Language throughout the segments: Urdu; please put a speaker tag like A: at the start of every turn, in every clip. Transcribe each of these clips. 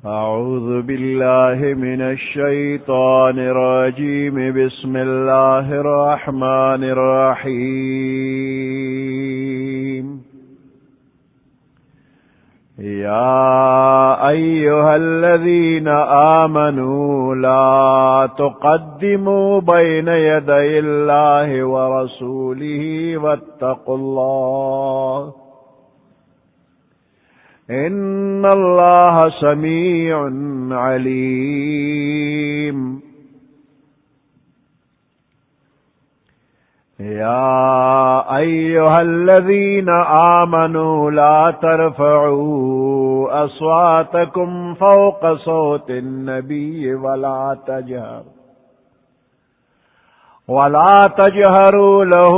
A: أعوذ بالله من الشيطان الرجيم. بسم الله الرحمن الرحيم. يا أيها الذين آمنوا لا تقدموا بين يدي الله ورسوله واتقوا الله إن الله سميع عليم. يا أيها الذين آمنوا لا ترفعوا أصواتكم فوق صوت النبي ولا تجهروا له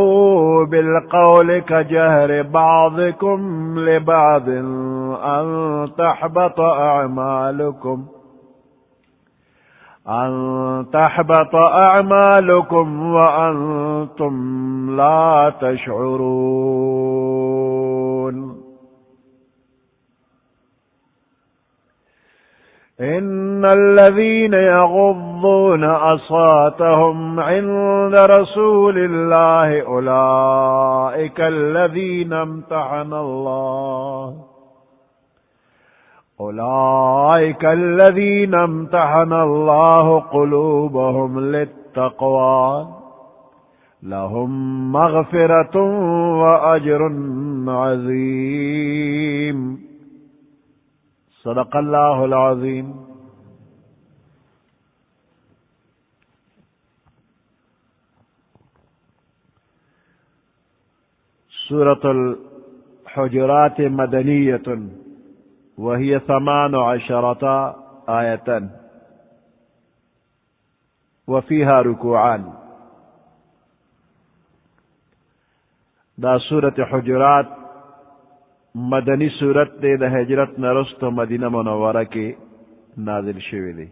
A: بالقول كجهر بعضكم لبعض أن تحبط أعمالكم وأنتم لا تشعرون. إن الذين يغضون أصواتهم عند رسول الله أولئك الذين امتحن الله قلوبهم للتقوى لهم مغفرة وأجر عظيم. صدق الله العظيم. سورة الحجرات مدنية وهي 18 آية وفيها ركوعان. دا سورة حجرات مدنی صورت دے دا ہجرت نرست مدینہ منورہ کے نازل شوی دے.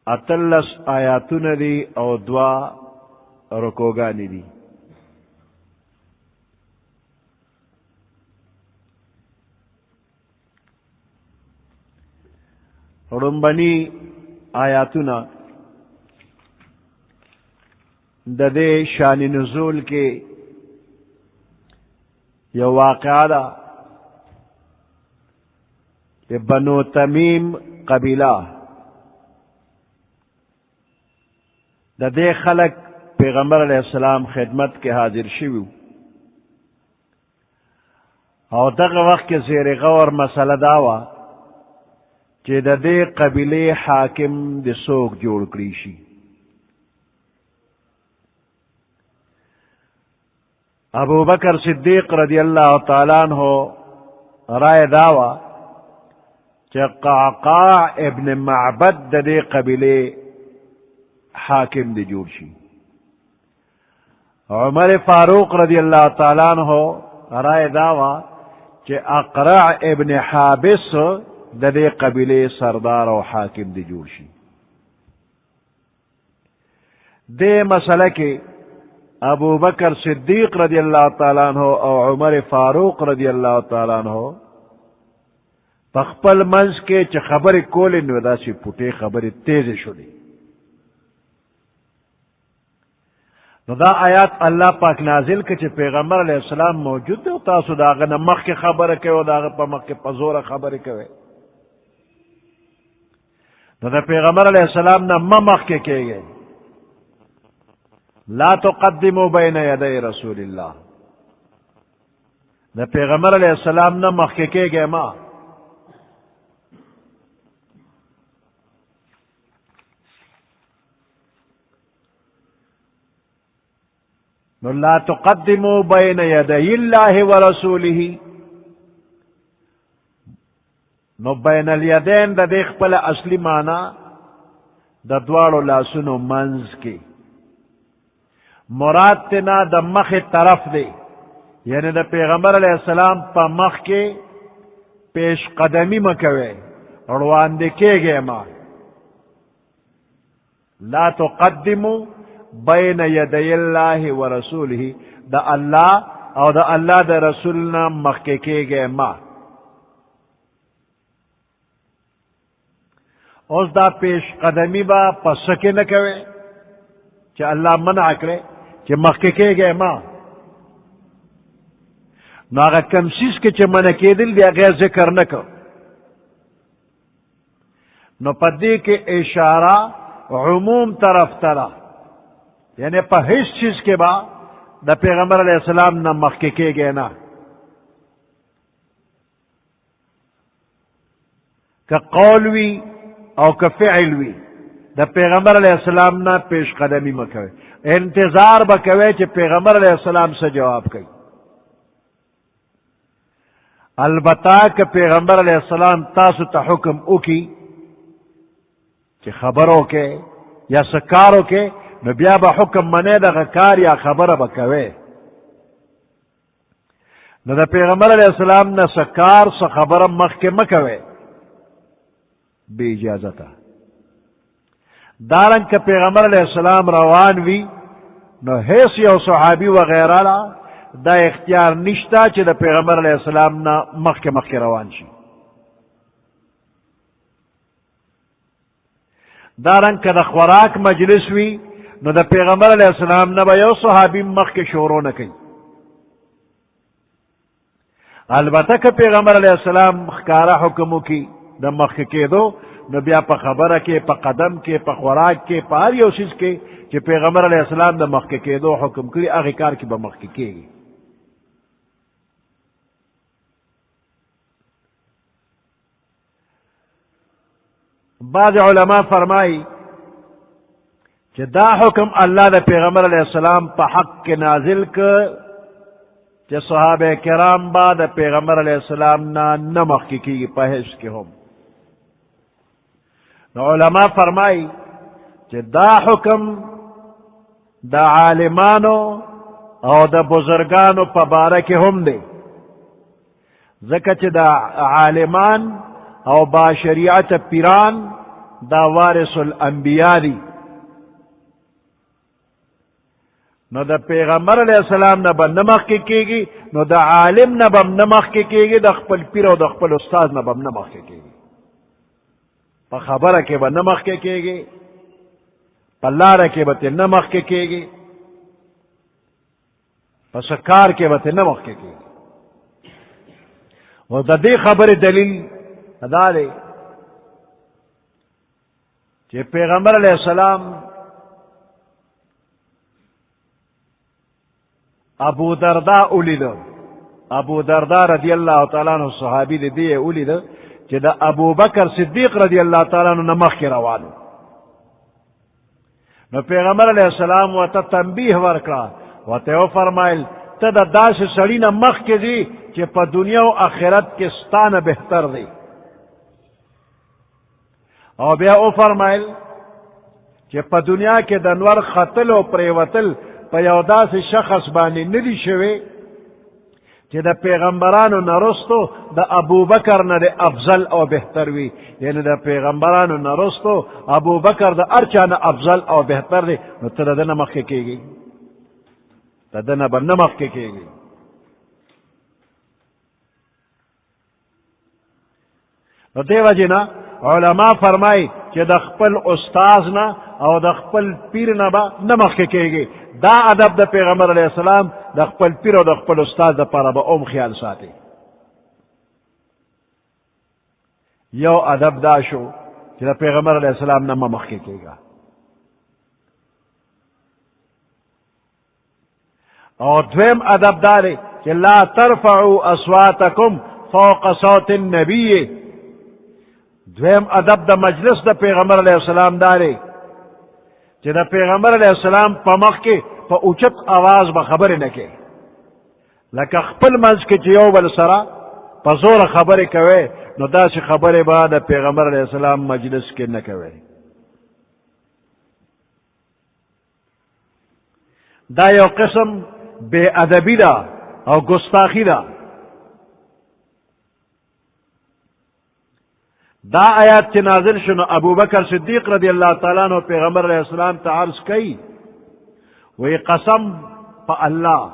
A: اتلس آیاتون دی او دوا رکوگانی دی. رنبنی آیاتون دا دے شان نزول کے یو واقعہ دا بنو تمیم قبیلہ دا دے خلق پیغمبر علیہ السلام خدمت کے حاضر شویو او دغ وقت کے زیر غور مسئلہ داوا چی دا دے قبیلے حاکم دے سوک جوڑ کریشی. ابو بکر صدیق رضی اللہ تعالیٰ عنہ رائے داوا کہ قعقاع ابن معبد دے قبیلے حاکم دے جوڑشی. عمر فاروق رضی اللہ تعالیٰ عنہ رائے داوا کہ اقرع ابن حابس دے قبیلے سردار و حاکم دے جوڑشی. دے مسئلہ کے ابو بکر صدیق رضی اللہ تعالیٰ عنہ او عمر فاروق رضی اللہ تعالیٰ عنہ پخپل منز کے چھ خبر کولن ودا سی پوٹے خبر تیز شدی. نو دا آیات اللہ پاک نازل کے چھ پیغمبر علیہ السلام موجود دے تاسو دا غن مخ کے خبر کے و دا غن پا مخ کے پزور خبر کے نو دا پیغمبر علیہ السلام نا مخ کے گئے لا تقدموا بین یدی رسول اللہ. دا پیغمبر علیہ السلام نا مخکے گئے ما نو لا تقدموا بین یدی اللہ ورسولہ نو بین الیدین دا دیکھ پل اصلی معنی دا دوارو لاسنو منز کی مراد تنا دا مخ طرف دے یعنی دا پیغمبر علیہ السلام پا مخ کے پیش قدمی مکوے روان دکے گئے ما. لا تقدموا بین یدی اللہ ورسولہ دا اللہ او دا اللہ دا رسولنا مخ کے گئے ما. اس دا پیش قدمی با پسکے نہ کوے کہ اللہ منع کرے کہ مخکے گئے ماں نو آغا کمسیس کے چھ منع کی دل دیا غیر ذکر نہ کر نو پدی کے اشارہ عموم طرف ترا یعنی پا ہیس چیز کے با دا پیغمبر علیہ السلام نہ مخکے گئے نا کہ قول وی او کہ فعل وی دا پیغمبر علیہ السلام نہ پیش قدمی مکوے انتظار بکوے چھ پیغمبر علیہ السلام سے جواب کئی البتہ کہ پیغمبر علیہ السلام تاسو تا حکم اکی کہ خبروں کے یا سکاروں کے نو بیا با حکم منے دا غکار یا خبر بکوے نو دا پیغمبر علیہ السلام نہ سکار سا خبر مخ کے مکوے بے اجازتا دارنگ کہ پیغمبر علیہ السلام روان وی نو حیث یو صحابی وغیرہ لا دا اختیار نشتا چی دا پیغمبر علیہ السلام نا مخ کے روان شی دارنگ کہ دا خوراک مجلس وی نو دا پیغمبر علیہ السلام نا با یو صحابی مخ کے شورو نکی البتہ کہ پیغمبر علیہ السلام خکارا حکمو کی دا مخ کے دو نو بیا پا خبر کے پا قدم کے پا خوراک کے پا ہر یو چیز کے کہ پیغمبر علیہ السلام دا مخ کے دو حکم کری اغی کار کی با مخ کے گی بعض علماء فرمائی کہ دا حکم اللہ دا پیغمبر علیہ السلام پا حق کے نازل کر کہ صحابہ کرام با دا پیغمبر علیہ السلام نا نمخ کی پہش کے ہم علماء فرمائی کہ دا حکم دا عالمانو او دا بزرگانو پا بارک ہم دے ذکر دا عالمان او با شریعت پیران دا وارث الانبیاء دی نو دا پیغمبر علیہ السلام نبا نمخ کی گی نو دا عالم نبا نمخ کی گی دا خپل پیر او دا خپل استاذ نبا نمخ کی گی پا خبر کے با نمخ کے گی پا لار کے با تے نمخ کے گی پا سکار کے با تے نمخ کے گی و دا دی خبر دلیل ادا دے کہ پیغمبر علیہ السلام ابو درداء اولید ابو درداء رضی اللہ تعالیٰ عنہ صحابی دے دیئے اولید کہ دا ابو بکر صدیق رضی اللہ تعالیٰ عنہ نمخ کے روانو نو پیغمبر علیہ السلام و تا تنبیح ورکا و تا فرمائل تا دا دا سے سڑی نمخ کے دی کہ پا دنیا و آخرت کے ستان بہتر دی او بیا او فرمائل کہ پا دنیا کے دنور خطل و پریوتل پا یودا سے شخص بانی ندی شوے کہ دا پیغمبرانو نرستو دا ابو بکر نا دا افضل او بہتر وی یعنی دا پیغمبرانو نرستو ابو بکر دا ارچانا افضل او بہتر دی نو تا دا نمخ کے گی تا دا نبا نمخ کے گی نو دے وجہ علماء فرمائی کہ دا خپل استاذ نا او دا خپل پیر نا با نمخ کے گی دا ادب دا پیغمبر علیہ السلام دا خپل پیر او دا خپل استاذ دا پارا با ام خیال ساتے یو ادب دا شو کہ دا پیغمبر علیہ السلام نا ممخ کے گا اور دویم ادب دارے کہ لا ترفعوا اصواتکم فوق صوت النبی دویم ادب دا مجلس دا پیغمبر علیہ السلام دارے کہ دا پیغمبر علیہ السلام پا مخ کے پا اوچت آواز با خبر نکے لکہ خپل منز کے چیو بل سرا پا زور خبر کوئے نو دا سی خبر با دا پیغمبر علیہ السلام مجلس کے نکوئے دا یو قسم بے ادبی دا او گستاخی دا دا آیات چی نازل شنو ابو بکر صدیق رضی اللہ تعالیٰ عنہ پیغمبر علیہ السلام تا عرض کئی وی قسم پا اللہ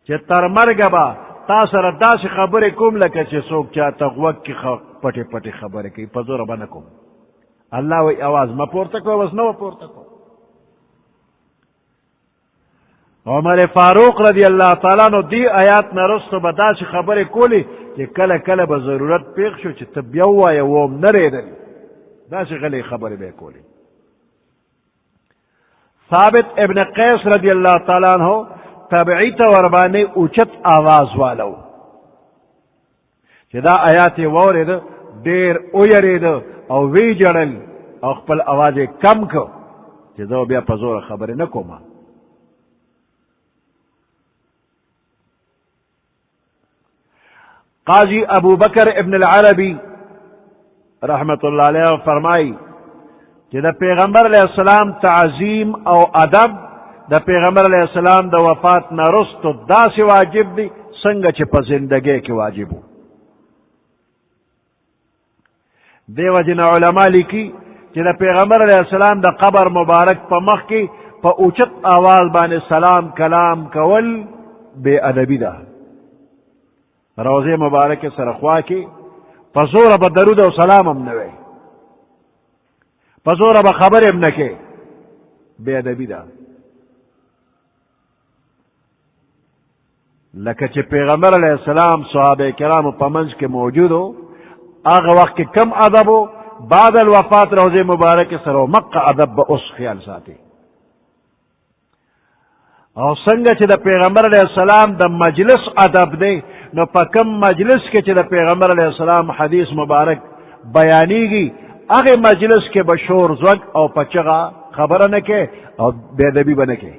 A: چی تر مرگ با تا سره داسې خبرې کوم لکه چې څوک چاته غوږ کې پټې پټې خبرې کوي، په زوره به نه کوم. الله وی آواز مه پورته کوه، بس نه پورته کوه. عمر فاروق رضی اللہ تعالیٰ نو دی آیات نرستو با داسی خبر کولی کہ کل کل با ضرورت پیخ شو چی تب یو یا ووم نریدن داسی غلی خبر بے کولی. ثابت ابن قیس رضی اللہ تعالیٰ عنہ تبعی توربانی اوچت آواز والو چی دا آیات وورد دیر اویرید او وی جڑل او خپل آواز کم کو چی دو بیا پزور خبر نکو ما. قاضی ابو بکر ابن العربی رحمت اللہ علیہ فرمائی کہ دا پیغمبر علیہ السلام تعظیم او ادب دا پیغمبر علیہ السلام دا وفات نرست دا سی واجب دی سنگ چی پا زندگی کی واجبو. دیو جن علماء لکی کہ دا پیغمبر علیہ السلام دا قبر مبارک پا مخ کی پا اوچت آواز بان سلام کلام کول بے ادبی دا. روزے مبارک سرخوا کی پزور با درود و سلام ام نوے، پزور با خبر ام نکے، بے ادبی دا. لکہ چی پیغمبر علیہ السلام صحابہ کرام پا منز کے موجود ہو آغا وقت کے کم ادب ہو، بعد الوفات روزے مبارک سرو مقع ادب با اس خیال ساتی. اور سنگا چی دا پیغمبر علیہ السلام دا مجلس ادب دے نو پا کم مجلس کے چی دا پیغمبر علیہ السلام حدیث مبارک بیانی گی اگے مجلس کے بشور زوگ او پچغا خبر نکے اور بے دبی بنکے.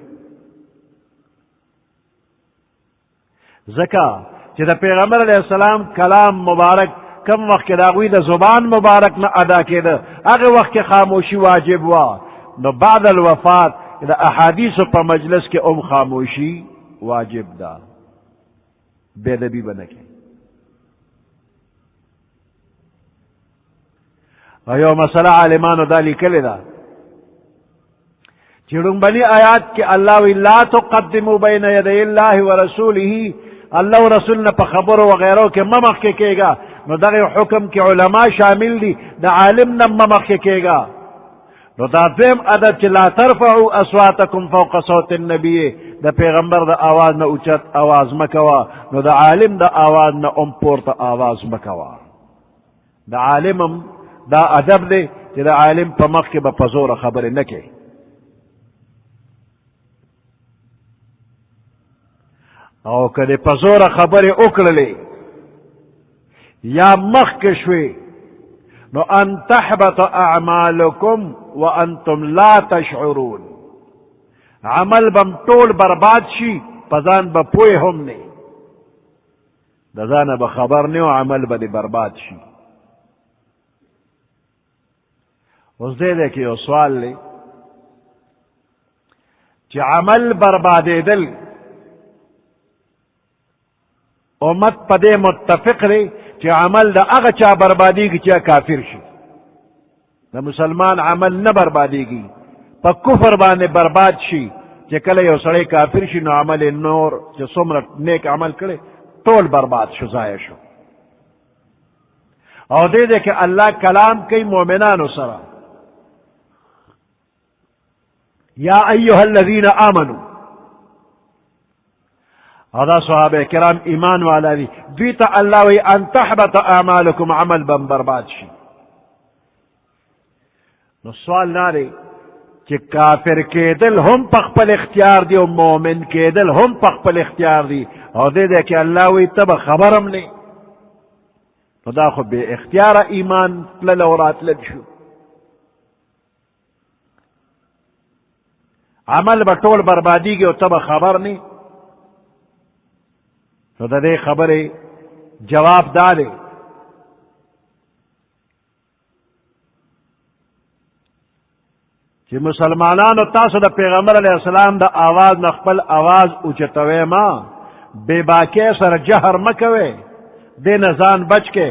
A: زکا چی دا پیغمبر علیہ السلام کلام مبارک کم وقت کے داغوی دا زبان مبارک نہ ادا کے دا اگے وقت کے خاموشی واجب وا نو بعد الوفات دا احادیث پا مجلس کے ام خاموشی واجب دا بے دبی بنکے. ایو مسئلہ عالمانو دا لکلے دا چیڑن بنی آیات کہ اللہ وی لا تقدمو بین یدی اللہ ورسولہ، اللہ و رسولنا پا خبر وغیرہ کے ممخ کے گا نو دا حکم کے علماء شامل دی دا عالمنا ممخ کے گا. نو دا دویم ادب چی لا ترفعو اصواتکم فوق صوت النبی دا پیغمبر دا آواز نا اچت آواز مکوا نو دا عالم دا آواز نا امپورت آواز مکوا. دا عالمم دا ادب دے چی دا عالم پا مخ کے با پزور خبر نکے. او کدے پزور خبر اکڑلے یا مخ کشوی نو ان تحبط اعمالکم وانتم لا تشعرون، عمل بم طول برباد شی پزان با پوئی ہم نے دزان با خبر نے و عمل با دی برباد شی. اس دے کہ یہ سوال لے چی عمل بربادے دل امت پدے متفق رے چی عمل دا اغا چا بربادی گی چا کافر شی. دا مسلمان عمل نہ بربادی گی پا کفر بانے برباد شی چی کلے یو سڑے کافر شی نو عمل نور چی سمرت نیک عمل کرے طول برباد شو ضائع شو. اور دے کہ اللہ کلام کئی مومنانو سرا یا ایوہ الذین آمنو ادا صحابہ کرام ایمان والا دی دیتا اللہ وی ان تحبط اعمالکم عمل بم برباد شی. نو سوال نارے کہ کافر کے دل ہم پخپل اختیار دی و مومن کے دل ہم پخپل اختیار دی اور دے کہ اللہ وی تب خبرم نے تو دا خود بے اختیار ایمان للورات لد شو. عمل بطول بربادی گی و تب خبر نہیں تو دا دے خبر جواب دارے کہ مسلمانان و تاسو دا پیغمبر علیہ السلام دا آواز نخپل آواز اوچتوے ما بے باکے سر جہر مکوے دے نزان بچ کے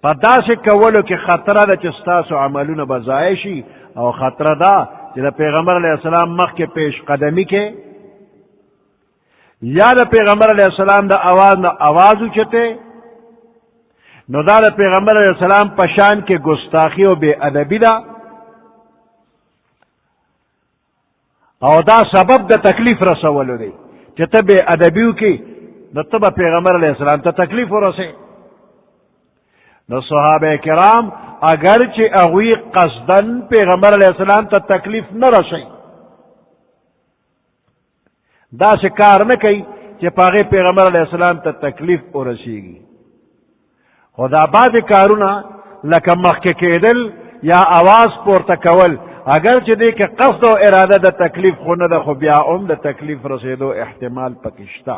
A: پدا سے کولو کہ خطرہ دا چستاسو عملون بزائشی او خطرہ دا کہ دا پیغمبر علیہ السلام مخ کے پیش قدمی کے یا دا پیغمبر علیہ السلام دا آواز نا آواز اچھتے نو دا پیغمبر علیہ السلام پشان کے گستاخی و بے ادبی دا او دا سبب دا تکلیف رسولو دی چتا بے ادبیو کی نو تبا پیغمبر علیہ السلام تا تکلیف رسے نو صحابہ کرام اگرچہ اغوی قصدن پیغمبر علیہ السلام تا تکلیف نہ رسے دا شکار نہ کئی کہ پاگے پیغمبر علیہ السلام تا تکلیف او رسی گی خدا بعد کارونا لکا مخی کیدل یا آواز پورتا کول اگرچہ دے کہ قصد و ارادہ دا تکلیف خون دا خو بیا دا تکلیف رسیدو احتمال پکشتا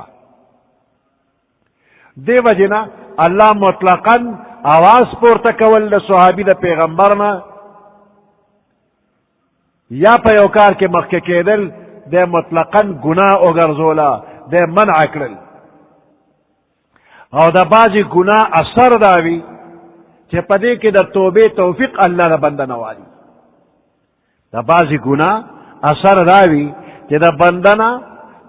A: دے وجنا اللہ مطلقاً آواز پورتا کول دا صحابی دا پیغمبرنا یا پیوکار کے مخی کیدل دے مطلقاً گناہ اگرزولا دے منع کرل او دا بازی گناہ اثر داوی چھے پدے کے دا توبے توفیق اللہ دا بندہ نوالی دا بازی گناہ اثر داوی چھے دا بندنا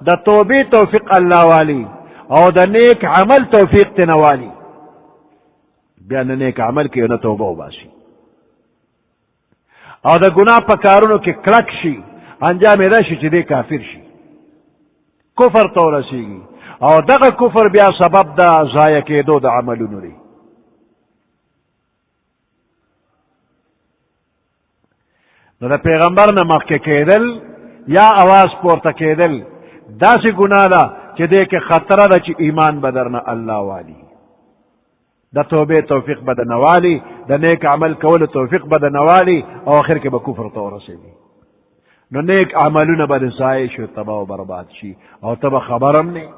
A: دا توبے توفیق اللہ والی او دا نیک عمل توفیق تے نوالی بیان نیک عمل کے انہ توبہ باسی او دا گناہ پکارونو کے کلک شی انجام دا شی چھے دے کافر شی کفر تو رسی گی او دغه کفر بیا سبب دا ضایع کېدو د عملونو دی نو د پیغمبر نه مخکې کېدل یا آواز پورته کېدل داسې ګناه ده چې دې کې خطره ده چې ایمان به درنه الله والی د توبې توفیق به درنه والی د نیک عمل کولو توفیق به درنه والی او آخر کې به کفر ته ورسېږي نو نیک عملونه به د ضایع شي تباه و برباد شي او ته به خبر هم نه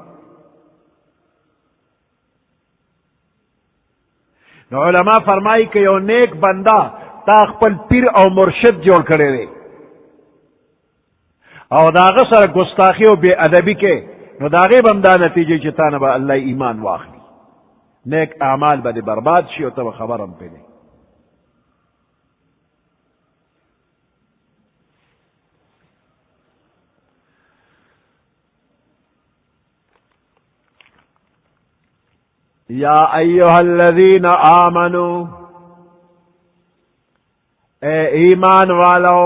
A: نو علماء فرمائی کہ یو نیک بندہ تا خپل پیر او مرشد جوڑ کرے دے او داغه سره گستاخی او بے ادبی کے نو داغه بمدا نتیجے چتانه با اللہ ایمان واخلی نیک اعمال با دی برباد شی او تب خبرم پہ دے یا ایہا الذین آمنوا اے ایمان والو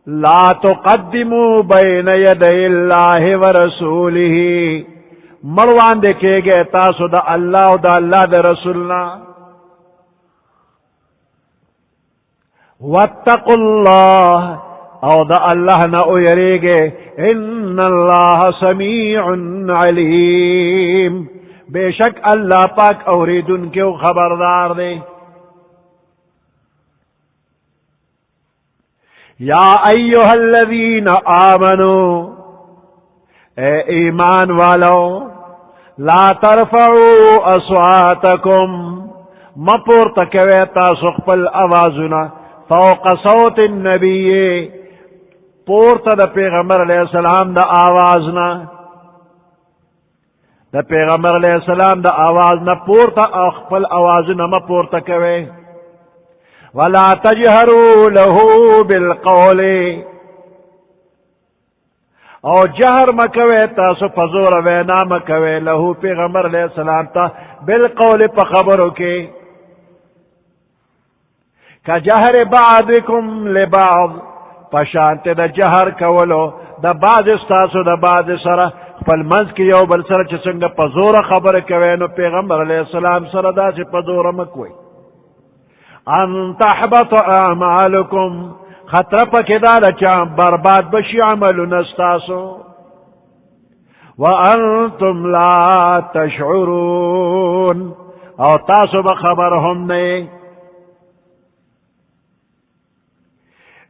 A: لا تقدموا بین یدی اللہ ورسولہ مروان دیکھے گئے تاسو دا اللہ دا اللہ دا رسولنا واتقوا اللہ او دا اللہ نا اویرے گے ان اللہ سمیع علیم بے شک اللہ پاک اوریدن کے خبردار دے یا ایہا الذین آمنوا اے ایمان والو لا ترفعوا اصواتکم مپور تکوے تاسو خپل آوازنا فوق صوت النبی پورتا دا پیغمبر علیہ السلام دا آوازنا دا پیغمبر علیہ السلام دا آواز نہ پورتا اخپل آواز نہ پورتا کوے ولا تجہروا له بالقول او جہر مکوے تاسو فزور وینا مکوے له پیغمبر علیہ السلام تا بالقول پا خبرو کے کا جہر بعضکم لبعض پشانت دا جہر کولو دا بعض استاسو دا بعض سرہ پل منز کی یو بل سر چسنگ پزور خبر کوئے نو پیغمبر علیہ السلام سر دا سی پزور مکوئی ان تحبط اعمالکم خطر پکی دا چاہم برباد بشی عملو نستاسو وانتم لا تشعرون او تاسو بخبر ہم نے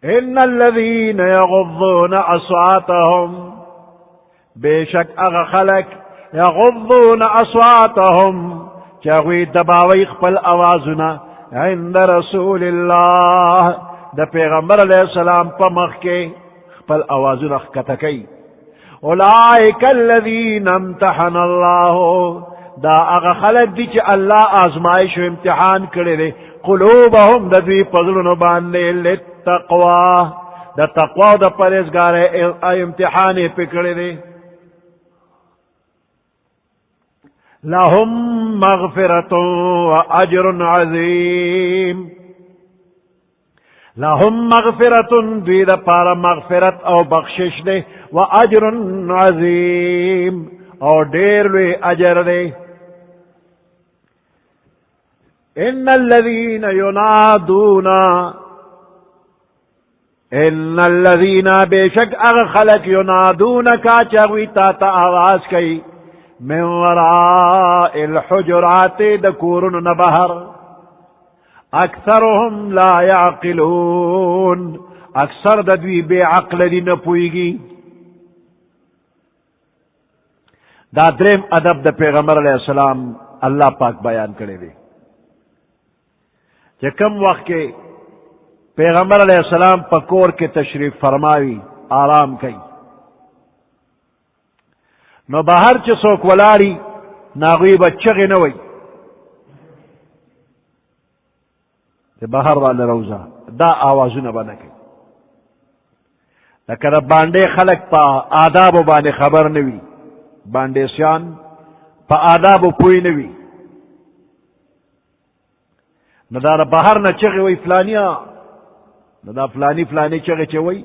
A: ان الذین یغضون اصواتهم بے شک اغا خلق یغضون اصواتهم چاگوی دباوی خپل آوازنا عند رسول اللہ دا پیغمبر علیہ السلام پا مخ کے خپل آوازنا خکتکی اولئک الذین امتحن اللہ دا اغا خلق دی چی اللہ آزمائش و امتحان کرے دے قلوبهم دا دوی پذلن باندے للتقوی دا تقوی دا پریزگار امتحان پکڑے دے لهم مغفرة وأجر عظيم. لهم مغفرة دوی دا پارا مغفرت او بخشش دے، وأجر عظيم او دیر لوی اجر دے. ان الذين ينادون، ان الذين بے شک اغ خلق ينادونك چاوی تا تا آواز کئی، من وراء الحجرات دکورن نبہر، اکثرهم لا يعقلون اکثر دوی بے عقل دی نپوئیگی. دا درم ادب دا پیغمبر علیہ السلام اللہ پاک بیان کرے دے کہ کم وقت کے پیغمبر علیہ السلام پکور کے تشریف فرماوی آرام کئی، نو باہر چسوک ولاری ناغوی بچگی نوی باہر والا روزہ دا آوازو نبانکی، لیکن بانڈے خلق پا آداب و بانے خبر نوی، بانڈے سیان پا آداب و پوئی نوی، ندار باہر نہ چگی وی فلانیا، ندا فلانی فلانی چگی چوی،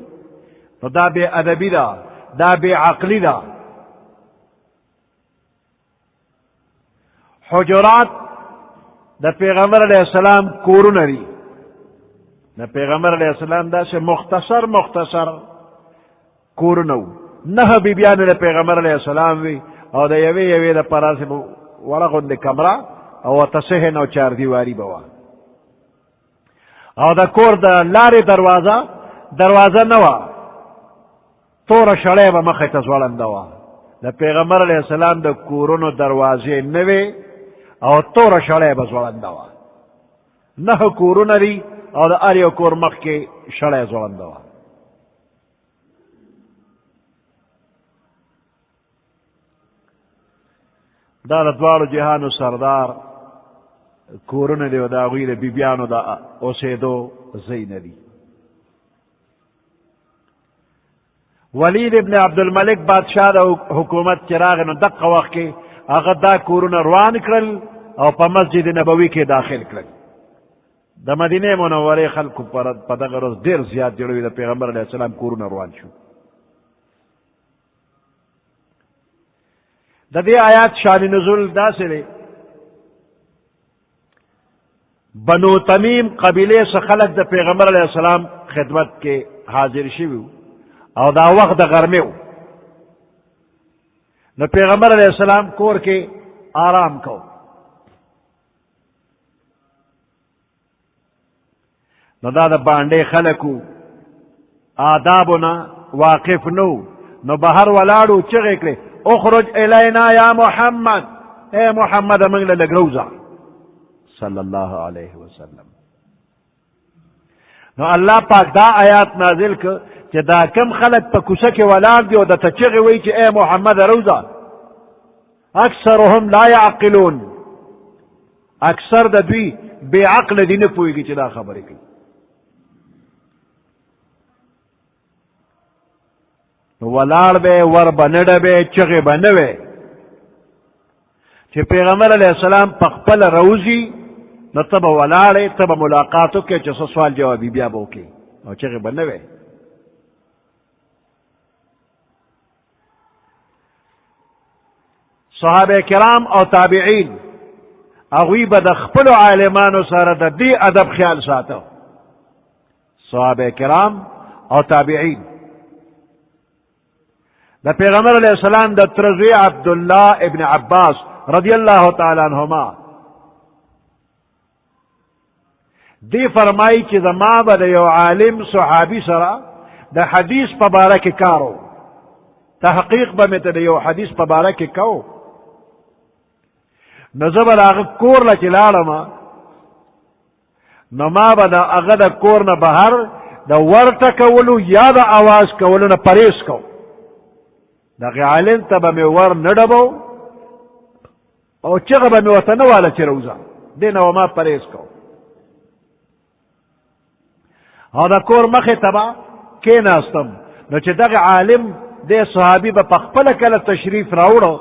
A: ندا بے ادبی دا، دا بے عقلی دا. حجرات دا پیغمبر علیہ السلام کورون دی، دا پیغمبر علیہ السلام دا سے مختصر کورونو، نہ بیبیان دا پیغمبر علیہ السلام وی، او دا یوی دا پرا سے ورغن دا کمرہ او تسہن او چار دیواری بوا، او دا کور دا لاری دروازہ نوا تور شڑے با مخی تزوالن دوا. دا پیغمبر علیہ السلام دا کورونو دروازے نوے او تور شڑے با زوالن دوا، نہ کورون دی او دا اریو کور مخ کے شڑے زوالن دوا. دا دوار جہانو سردار کورون دی و دا غیر بیبیانو دا اسیدو زین دی. ولید ابن عبدالملک بادشاہ دا حکومت چراغ نو دق وقت کے اگر دا کورون روان کرل او پا مسجد نبوی کے داخل کرل. دا مدینہ منورے خلق پا دغه روز دیر زیاد جڑوی دا پیغمبر علیہ السلام کورون روان شو. دا دی آیات شان نزول دا سلے بنو تمیم قبیلے سے خلق دا پیغمبر علیہ السلام خدمت کے حاضر شویو او دا وقت دا غرمیو، نو پیغمبر علیہ السلام کور کے آرام کو، نو دا بانڈے خلقو آدابنا واقف نو بہر ولادو چغے کرے اخرج الینا یا محمد، اے محمد منگل لگروزا صلی اللہ علیہ وسلم. نو اللہ پاک دا آیات نازل کر کہ دا کم خلق پا کسا کے ولاد دیو دا تچغی وی کہ اے محمد روزا، اکثرهم لا يعقلون اکثر دا دوی بے عقل دی نپوئی گی چلا خبری کی. ولار بے ور بنڈ بے چغی بنوے چھ پیغمبر علیہ السلام پخپل روزی نو تب ولارے تب ملاقاتو کے چھ سوال جوابی بیا بو کی نو چغی بنوے. صحابہ کرام او تابعین اغوی با دا خپلو عالمانو سارا دا دی ادب خیال ساتو. صحابہ کرام او تابعین دا پیغمبر علیہ السلام دا ترزوی عبداللہ ابن عباس رضی اللہ تعالیٰ عنہما دی فرمائی چی دا ما با دا یو عالم صحابی سرا دا حدیث پا بارک کارو، تحقیق با میں تا دا یو حدیث پا بارک کاو، نزبر آغا کور لچلالما نما با دا آغا دا کور نا بہر دا ورطا کولو یا دا آواز کولو نا پریس کو، دا غیالین تا با میں ور ندبو او چگا با میں وطنوالا چی روزا دینا وما پریس کو. او دا کور مخی تبا کی ناستم نو چی دا عالم دے صحابی با پخپل کل تشریف راوڑو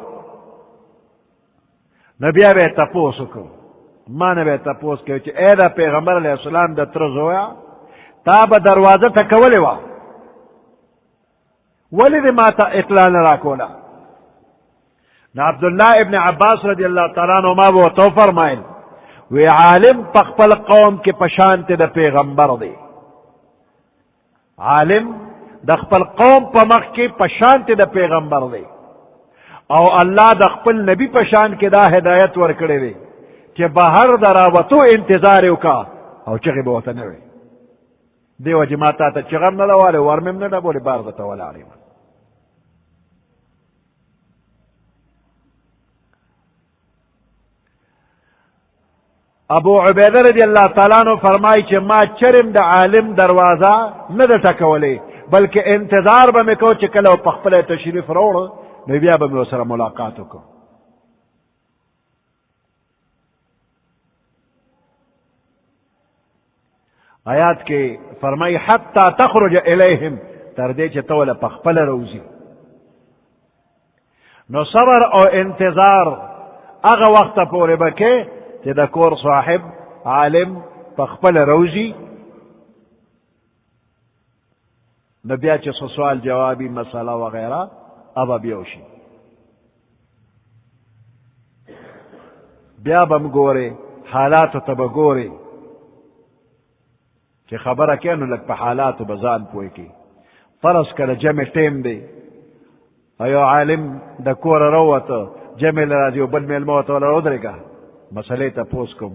A: نبی بے تپوس کو مانے بے تپوس کے اے دا پیغمبر علیہ السلام دا ترز ہویا تا با دروازہ تا کولی وا ولی دی ما تا اطلاع نراکولا نا عبداللہ ابن عباس رضی اللہ تعالیٰ عنہ ما وہ تو فرمائل وی عالم پخپل قوم کے پشانت دا پیغمبر دی عالم دا خپل قوم پا مخ کے پشانت دا پیغمبر دی او اللہ دا خپل نبی پشان کے دا ہدایت ورکڑے دی کہ باہر دراوتو انتظاریو کا او چغی بوتا نوی دیو جماعتا تا چغم ندوالی ورمم ندبولی باردتا والا علیم ابو عبیدہ رضی اللہ تعالیٰ عنہ فرمائی چھ ما چرم دا عالم دروازہ ندر تکولی بلکہ انتظار با میں کو چکلو پخپل تشریف روڑ نبیا با میں سر ملاقاتو کو آیات کے فرمائی حتی تخرج الیہم تردے چھ طول پخپل روزی نو صبر او انتظار اغا وقت پورے بکے کہ دا کور صاحب عالم پخپل روزی نبیا چھ سوال جوابی مسئلہ وغیرہ اب بیوشی بیا بم گورے حالات تب گورے کہ خبر کینو لگ پا حالات بزان پوئی کی فرض کر جمع ٹیم دے ایو عالم دا کور روت جمع لرازیو بل میل موت والا رو درے گا مسئلے تا پوس کم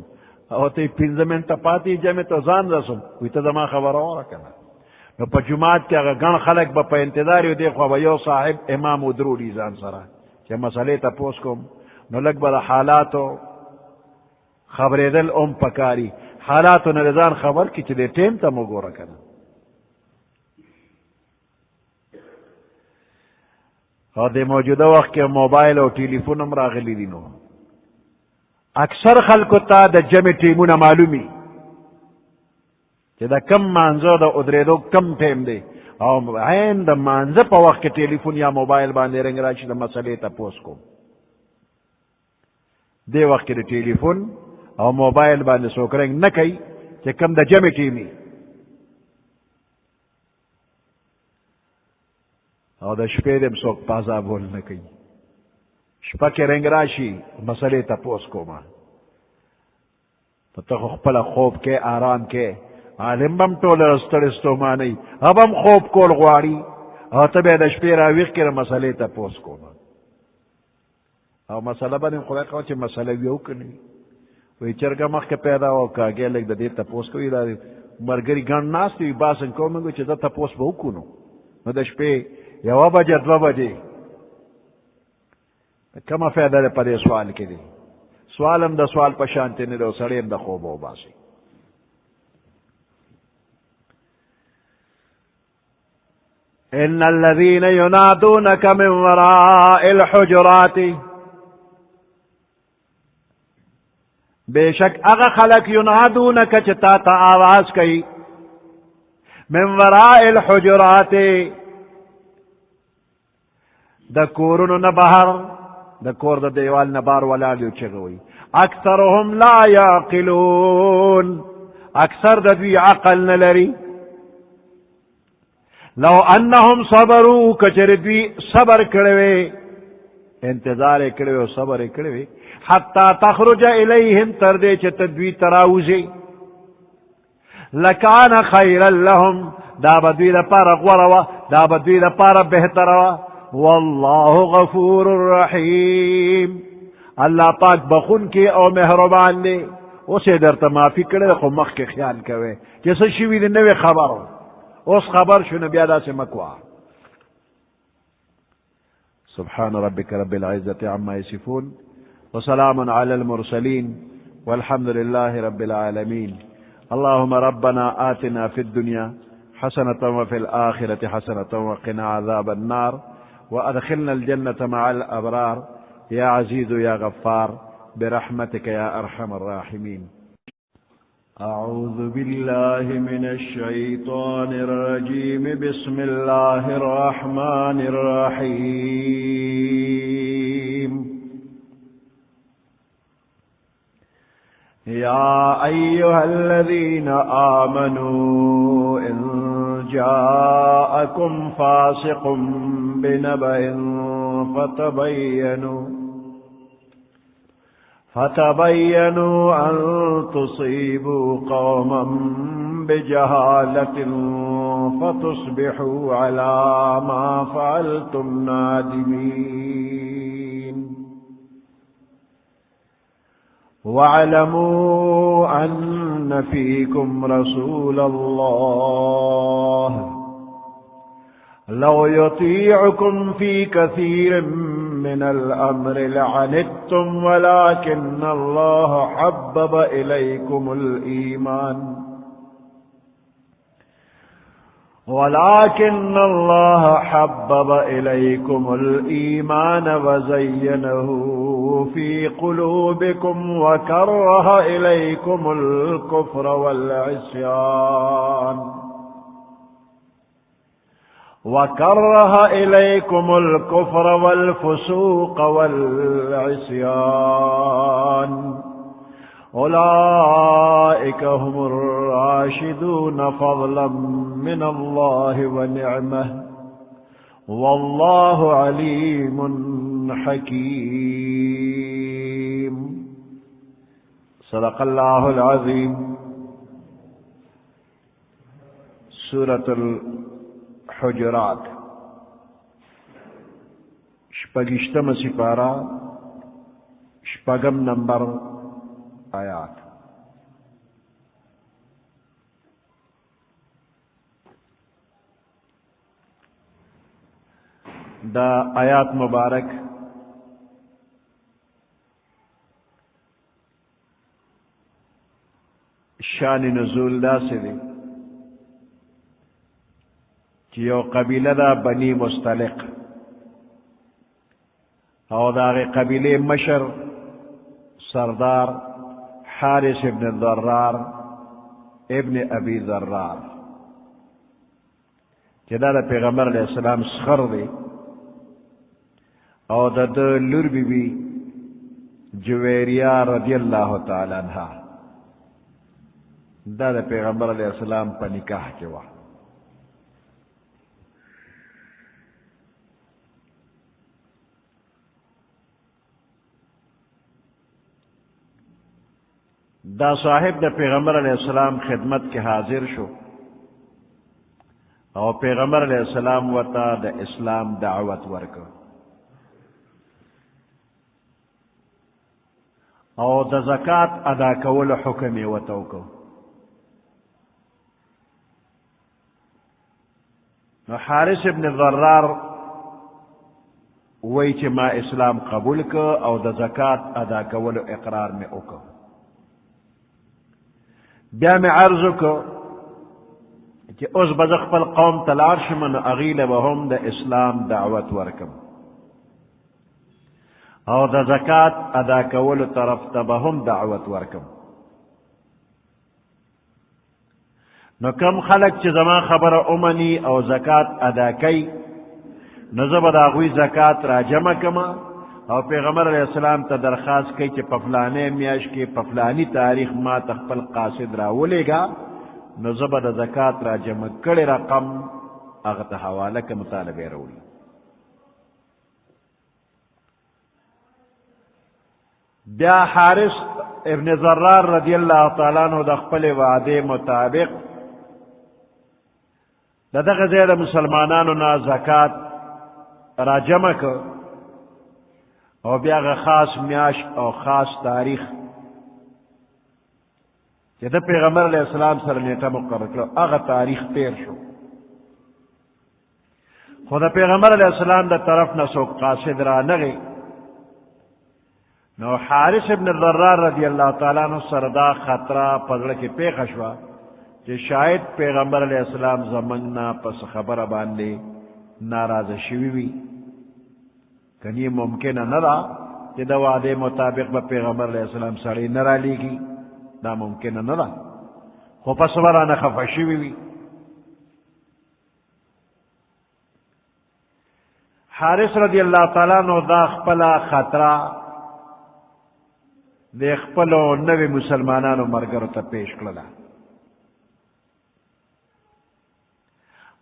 A: او تی پینزمین تا پاتی جمع تا زان رسم وی تا دما خبر رو رکنا نو پا جماعت کے اگر گن خلق با پا انتظاریو دیکھو با یو صاحب امام ادرو لی زان سرا چا مسئلے تا پوس کم نو لگ با حالاتو خبر دل ام پکاری حالاتو نرزان خبر کی چلے ٹیم تا مگو رکنا اور دے موجودہ وقت کے موبائل اور ٹیلی فون ہم راغلی دینو اکثر خلقو تا دا جمع ٹیمونا معلومی کہ دا کم مانزو دا ادرے دو کم ٹیم دے اور عین دا مانزو پا وقت کے ٹیلی فون یا موبائل باندے رنگ راشی دا مسئلے تا پوس کو دے وقت کے ٹیلی فون اور موبائل باندے سوکرنگ نہ کئی کہ کم دا جمع ٹیمی اور دا شپے دم سوک پازا بول نہ کئی شپا کے رنگ راشی مسئلے تا پوس کو ماں تو خپل خوب کے آرام کے عالم بم طول رسترستو مانی اب ہم خوب کول غواری اور تبی دا شپے راویق کے مسئلے تا پوس کو ماں اور مسئلہ بنیم خدا کہو چھ مسئلہ ویو کنی وی چرگا مخ کے پیدا ہو کاگے لگ دا دیر تپوس کوئی دا مرگری گن ناس تی باسن کو منگو چھ دا تپوس بہو کنو نو دا شپے یو بجے دو بجے کما فیدہ دے پدے سوال کے دی سوالم دا سوال پشانتے نے دو سڑیم دا خوب ہو باسی ان الذین ینادونک من وراء الحجرات بے شک اغا خلق ینادونک چتا تا آواز کئی من وراء الحجرات دا کورونو نبہر دا کور دا دیوال نبار والا لیو چگوئی اکثرهم لا یاقلون اکثر دا دوی عقل نلری لو انہم صبرو کچر دوی صبر کروے انتظار کروے صبر کروے حتی تخرج الیہم تردے چھ تدوی تراوزی لکان خیرا لهم دا بدوی دا پارا غوروا دا بدوی دا پارا بہتروا واللہ غفور الرحیم اللہ پاک بخون کے او مہربان دے اسے در تمافی کرے خو مخ کے خیال کوئے جیسے شوی دے نوے خبر ہو اس خبر شو نبی آدھا سے مکوا سبحان ربک رب العزت عما یصفون وسلام علی المرسلین والحمد للہ رب العالمین اللہم ربنا آتنا فی الدنیا حسنة وفي الآخرة حسنة وقنا عذاب النار وأدخلنا الجنة مع الأبرار يا عزيز يا غفار برحمتك يا أرحم الراحمين أعوذ بالله من الشيطان الرجيم بسم الله الرحمن الرحيم يا أيها الذين آمنوا إن جاءكم فاسق بنبأ فتبينوا أن تصيبوا قوما بجهالة فتصبحوا على ما فعلتم نادمين واعلموا أن فيكم رسول الله لو يطيعكم في كثير من الأمر لعنتم ولكن الله حبب إليكم الإيمان وزينه في قلوبكم وكره إليكم الكفر والفسوق والعصيان أولئك هم الراشدون فضلا من الله ونعمه والله عليم حكيم صدق الله العظيم. سورة الحجرات شپگشتم سپارہ شپگم نمبر آیات. دا آیات مبارک شان نزول دا سے دی کہ یو قبیلہ دا بنی مستلق او دا قبیلے مشر سردار حارث ابن ضرار ابن ابی ضرار کہ دا پیغمبر علیہ السلام سخر دی او دا لور بی بی جویریہ رضی اللہ تعالی عنہ دا پیغمبر علیہ السلام پا نکاح کیوا. دا صاحب دا پیغمبر علیہ السلام خدمت کے حاضر شو او پیغمبر علیہ السلام وطا دا اسلام دعوت ورکو او دا زکاة ادا کول حکم وتوکو. نو حارث ابن ضرار وی چی ما اسلام قبول کو او دا زکاة ادا کول اقرار میں اوکو. بیا میں عرض کو کہ اس بزخ پل قوم تلارش من اغیل وهم دا اسلام دعوت ورکم او دا زکاة ادا کول طرف تبهم دعوت ورکم. نو کم خلق چی زمان خبر امنی او زکاة ادا کی نزب دا غوی زکاة را جمع کما او پیغمبر علیہ السلام تا درخواست کی چی پفلانے میاش کی پفلانی تاریخ ما تخپل قاصد را ولے گا نزب دا زکاة را جمع کڑی رقم اغت حوالہ کا مطالبے رولی. بیا حارث ابن ضرار رضی اللہ تعالیٰ عنہ دا خپل وعدے مطابق دا غزیر مسلمانانو نا زکاة را جمع کو او بیا خاص میاش او خاص تاریخ کہ دا پیغمبر علیہ السلام سر نیٹا مقرر کرو اغا تاریخ تیر شو. خود پیغمبر علیہ السلام دا طرف نسو قاصد را نگی نو حارث ابن ضرار رضی اللہ تعالیٰ عنہ سردا خطرہ پزڑ کے پیخشوا کہ شاید پیغمبر علیہ السلام زمنگنا پس خبر باندے ناراض شویوی کنی ممکن نرا کہ دا وعدے مطابق با پیغمبر علیہ السلام سڑی نرا لیگی دا ممکن نرا خو پس ورانا خفا شویوی. حارث رضی اللہ تعالیٰ عنہ دا خپلا خطرہ دے خپلو نوی مسلمانانو مرگرو تا پیش کرلا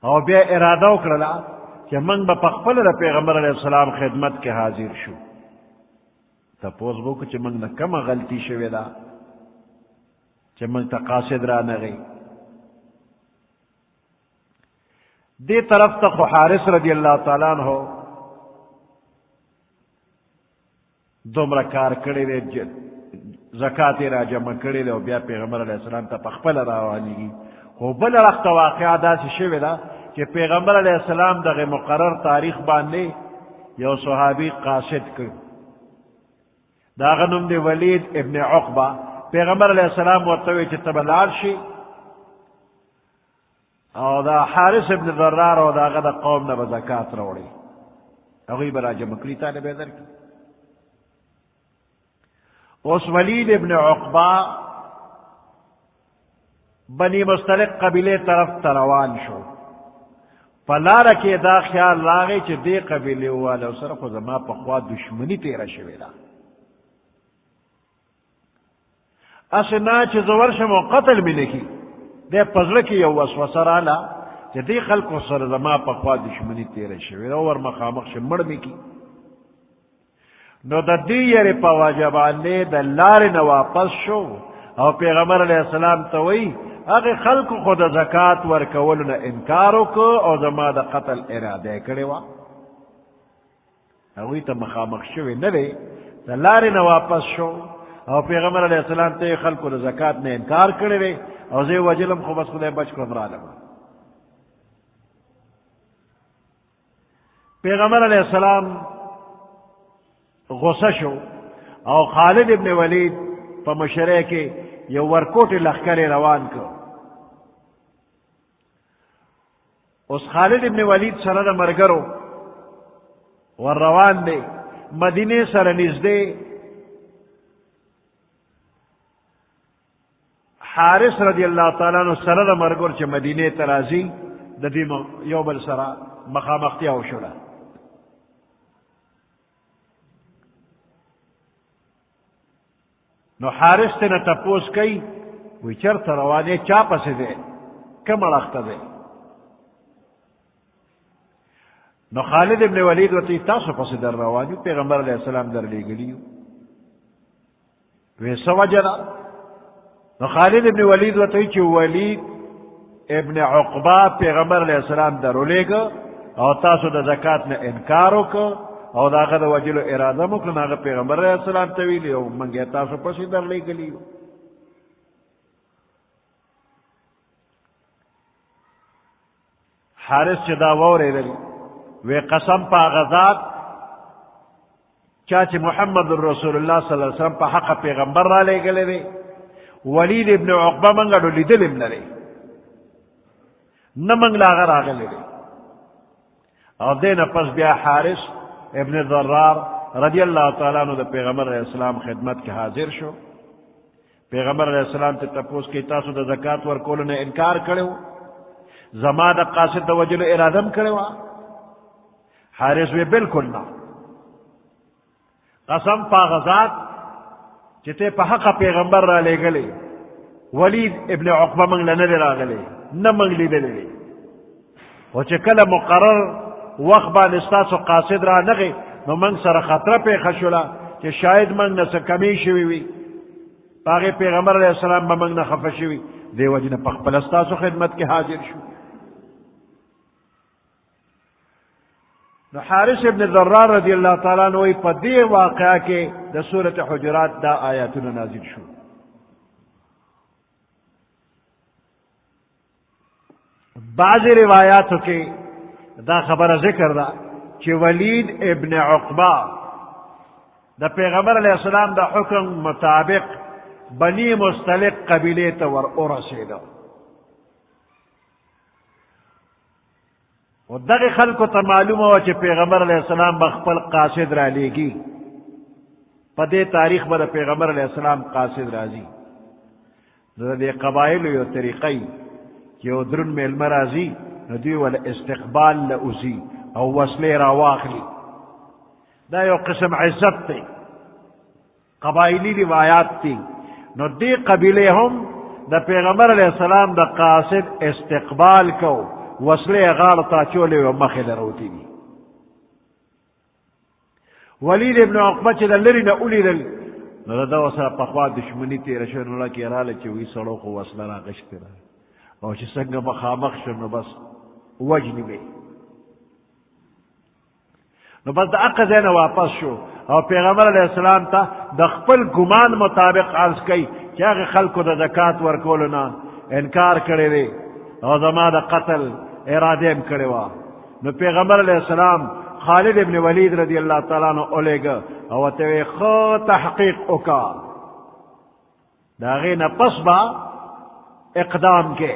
A: او بیا ارادو کرلا کہ منگ با پخپل دا پیغمبر علیہ السلام خدمت کے حاضر شو تا پوز بو کہ منگ نا کم غلطی شوی دا چھ منگ تا قاصد را نگئی دی طرف تا خو حارث رضی اللہ تعالیٰ عنہ دومرا کار کردے دے زکاة را جمع کردے دے و بیا پیغمبر علیہ السلام تا پخپل راوانی گی خو بل رخت واقعہ دا سی شوی دا کہ پیغمبر علیہ السلام دا مقرر تاریخ باندے یو صحابی قاصد کر دا غنم دے ولید ابن عقبہ پیغمبر علیہ السلام ورطوی چی تبلال شی او دا حارث ابن ضرار او دا غدا قوم نا بزکاة روڑی اگوی برا جمکری تانے بیدر کی اس ولید ابن عقبہ بنی مستلق قبیلے طرف تروان شو پلارا کے دا خیال راغی چی دے قبیلے والا سرخ و زمان پخوا دشمنی تیرا شویلا اسنا چی زور شمو قتل میں لکی دے پزرکی یو وسوسر آلا چی دے خلق و سر زمان پخوا دشمنی تیرا شویلا ور مخامق شمڑ میں کی نو دا دی یری پا واجبان لے دا لار نواپس شو او پیغمبر علیہ السلام توئی اگے خلق خود زکاة ورکولو نا انکارو کو او زما دا قتل ارادے کرے وا اوی تا مخامخ شوی ندے دا لاری نا واپس شو او پیغمبر علیہ السلام تے خلق دا زکاة نے انکار کرے رے او زی وجلم خو بس خودے بچ کو امرالم پیغمبر علیہ السلام غصہ شو او خالد ابن ولید پا مشرے کے یو ورکوٹ لخکر روان کو اس خالد ابن ولید سرد مرگرو ور روان دے مدینے سر نزدے حارث رضی اللہ تعالیٰ عنہ سرد مرگر چھ مدینے ترازی دی یو بل سرا مخامختیا ہو شڑا نو حارث تے نا تپوس کئی وی چرت روانے چا پسے دے کم اڑخت دے نو خالد ابن ولید وطی تاسو پسے در روانی پیغمبر علیہ السلام در لے گلیو وی سوا جنا نو خالد ابن ولید وطی چی ولید ابن عقبہ پیغمبر علیہ السلام در لے گا او تاسو دا زکاة نا انکارو کا او دا غد وجلو ارادہ مکن آگا پیغمبر علیہ السلام تویلی او منگی تاسو پسی در لے گلیو حارث چدا وورے دلی وی قسم پا غزات چاچی محمد الرسول اللہ صلی اللہ علیہ وسلم پا حق پیغمبر را لے گلے دے ولید ابن عقبہ منگا دو لی دلم نرے نمنگ لاغر آگلے دے او دین پس بیا حارث ابن ضرار رضی اللہ تعالیٰ عنہ دا پیغمبر علیہ السلام خدمت کے حاضر شو پیغمبر علیہ السلام تے تپوس کی تاسو دا زکاة ورکولو نے انکار کرے ہو زما دا قاصد دا وجلو ارادم کرے ہوا حارث وی بالکل نا قسم پا غزات چتے پا حق پیغمبر را لے گلے ولید ابن عقبہ منگ لنر را گلے نمنگ لی دلے و چکل مقرر وقت با نستاسو قاصد را نگے نو منگ سر خطرہ پہ خشولا کہ شاید منگ نسا کمی شوی وی پاگے پیغمبر علیہ السلام با منگ نخفشوی دے وجہ پخ پلستاسو خدمت کے حاضر شو نو حارث ابن ضرار رضی اللہ تعالیٰ عنہ پا دی واقعہ کے دا سورت حجرات دا آیاتون نازل شو بعض روایاتو کے دا خبر ذکر دا چی ولید ابن عقبہ دا پیغمبر علیہ السلام دا حکم مطابق بنی مستلق قبیلے تور ارسیدہ و دغی خلقو تا معلوم ہوا چی پیغمبر علیہ السلام بخپل قاصد را لے گی پا دے تاریخ با دا پیغمبر علیہ السلام قاصد رازی دا دے قبائل یو طریقی کہ او درن میں المرازی ندوی والا استقبال لأوزی او وصلے را واخلی دا یو قسم عزت تے قبائلی روایات تھی نو دی قبیلے ہم دا پیغمبر علیہ السلام دا قاصد استقبال کو وصلے غالطا چولے و مخل روتی دی ولید ابن عقبہ چی دا لرین اولی دل نو دا وصلہ پخوا دشمنی تیر شنو لکی رالا چوی سڑو کو وصلہ را غشت را او چی سنگ مخامخ شنو بس وجنی بے نو بس دا اقضین واپس شو او پیغمبر علیہ السلام تا دا خپل گمان مطابق عرض کئی کہ اگر خلقو دا زکاة ورکولنا انکار کرے دے او زمان دا قتل ارادیم کرے وا نو پیغمبر علیہ السلام خالد ابن ولید رضی اللہ تعالیٰ نو اولے گا او تیوے خو تحقیق اکا دا غین پس با اقدام کے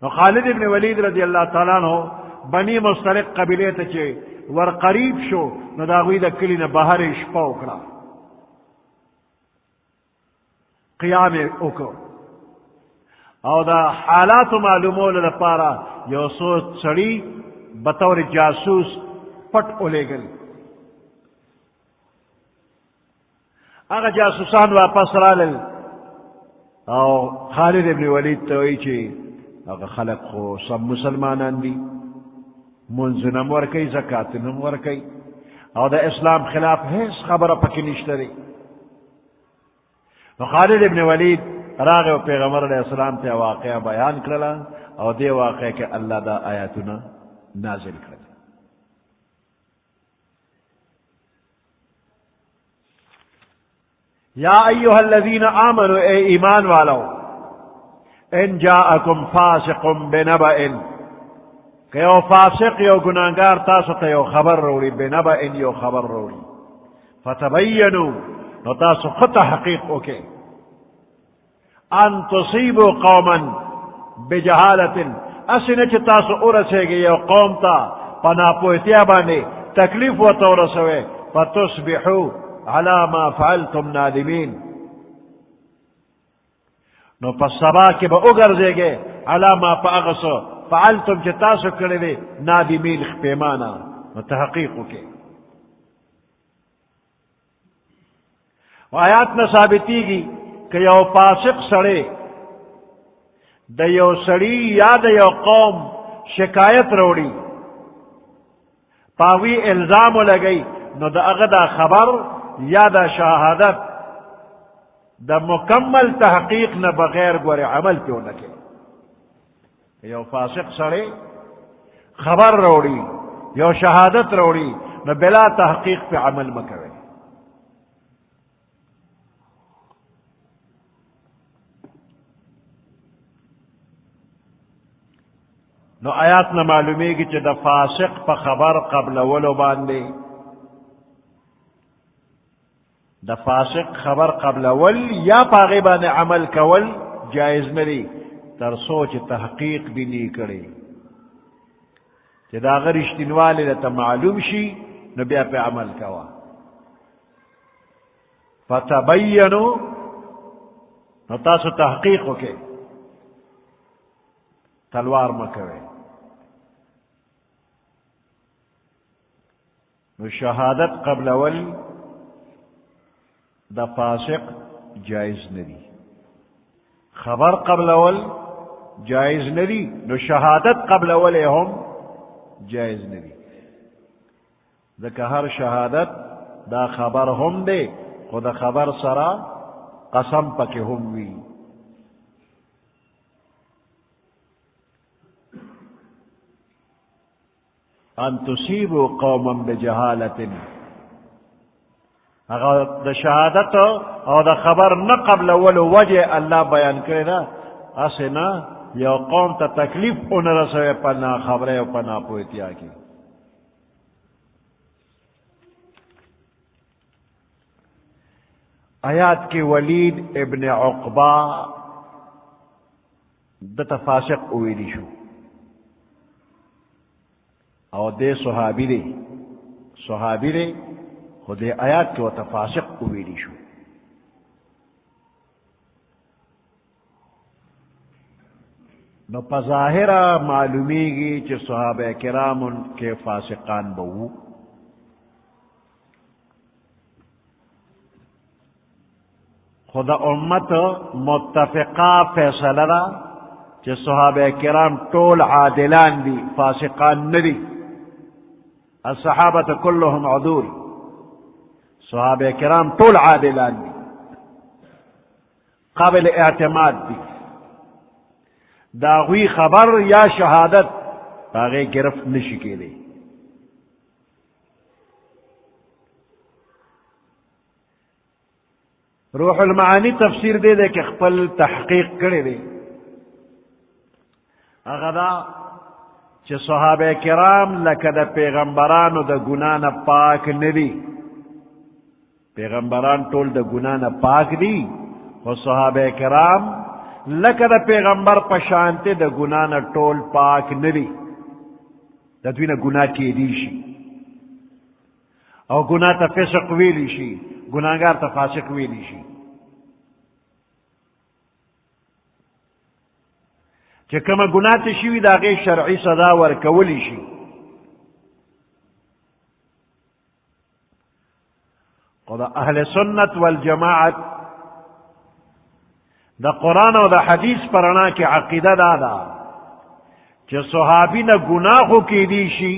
A: نو خالد ابن ولید رضی اللہ تعالیٰ نو بنی مسترق قبیلے تچے ور قریب شو نو دا غوی دا کلی نا بہر شپا اکڑا قیام اکو او دا حالات معلومول دا پارا یو سوچ سڑی بطور جاسوس پٹ اولے گل اگا جاسوسان واپس رالل او خالد ابن ولید توئی چی اگا خلق خو سب مسلمانان دی منزنم ورکی زکاتنم ورکی او دا اسلام خلاف حیث خبر پکی نشتری خالد ابن ولید راغ و پیغمبر علیہ السلام تے واقعہ بیان کرلا او دے واقعہ کہ اللہ دا آیاتنا نازل کرلا یا ایوہا الذین آمنوا اے ایمان والو ان جاءکم فاسق بنبئن کہ یو فاسق یو گناہگار تاسو تے یو خبر روڑی بنبئن یو خبر روڑی فتبینو نو تاسو خط حقیق اوکے ان تصیبو قوما بجہالت اسنچ تاسو ارسے گے یو قوم تا پنا پویتیا بانے تکلیف و تورسوے فتصبحو علی ما فعلتم نادمین نو پس سبا کے با اگرزے گے علی ما فاغسو فعلتم چی تاسو کردے نادمین خپیمانا نو تحقیقو کے آیات میں ثابتی گی کہ یو فاسق سڑے دا یو سڑی یا دا یو قوم شکایت روڑی پاوی الزام لگئی نو دا اغدا خبر یا دا شہادت دا مکمل تحقیق نہ بغیر گور عمل کیوں نکے یو فاسق سڑے خبر روڑی یو شہادت روڑی نو بلا تحقیق پہ عمل مکوے نو آیات نہ معلومی گی دا فاسق پا خبر قبل ولو باندے دا فاسق خبر قبل ول یا پاغیبان عمل کول جائز نری تر سوچ تحقیق بھی نہیں کرے دا اگر اشتنوالی لتا معلوم شی نو بیا پہ عمل کوا فتبینو نو تاسو تحقیق ہوکے تلوار مکوے نو شہادت قبل ول دا فاسق جائز نری خبر قبل ول جائز نری نو شہادت قبل ول ہم جائز نری دا ہر شہادت دا خبر ہم دے خود خبر سرا قسم پک ہم وی ان تصیبوا قوما بجہالت اگر دا شہادت اور دا خبر نہ قبل ولو وجہ اللہ بیان کرے نا اسے نا یہ قوم تا تکلیف ان رسوے پنا خبریں و پنا پویتیا کی آیات کی ولید ابن عقبہ دا فاسق اویلی شو او دے صحابی دے خود آیات کے وتفاسق اویلی شو نو پظاہرہ معلومی گی چھ صحابہ کرام کے فاسقان بہو خدا امت متفقہ فیصلہ دا کہ صحابہ کرام طول عادلان دی فاسقان ندی الصحابة كلهم عدول صحابہ کرام طول عادلان دی قابل اعتماد دی داغوی خبر یا شہادت باغی گرفت نشی کے لئے روح المعانی تفسیر دے دے کہ خپل تحقیق کرے دے اغدا چھ صحابہ کرام لکہ دا پیغمبرانو دا گناہ پاک ندی پیغمبران طول دا گناہ پاک دی و صحابہ کرام لکہ دا پیغمبر پشانتے دا گناہ طول پاک ندی دا دوینا گناہ کی دیشی او گناہ تا فسق ویلی شی گناہگار تا فاسق ویلی شی کہ کما گناہ تا شیوی دا غیر شرعی صدا ورکولی شی خدا اہل سنت والجماعت دا قرآن و دا حدیث پرانا کی عقیدہ دادا کہ صحابی نا گناہو کی دیشی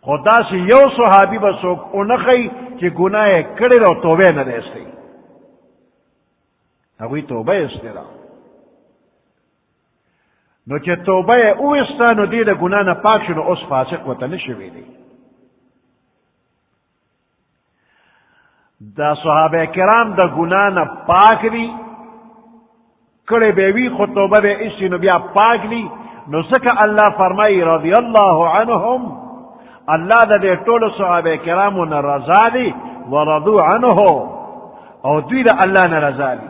A: خدا سے یو صحابی بسوک انخی کہ گناہ کڑی رو توبے نہ دیستی اگوی توبہ استی را نو چه توبہ او استا نو دی دا گناہ نا پاک شنو اس فاسق و تنشوی دی دا صحابہ کرام دا گناہ نا پاک دی کڑے بیوی خود توبہ بے اسی نو بیا پاک دی نو سکا اللہ فرمائی رضی اللہ عنہم اللہ دا دے طول صحابہ کرامو نا رضا دی ورضو عنہو او دوی دا اللہ نا رضا دی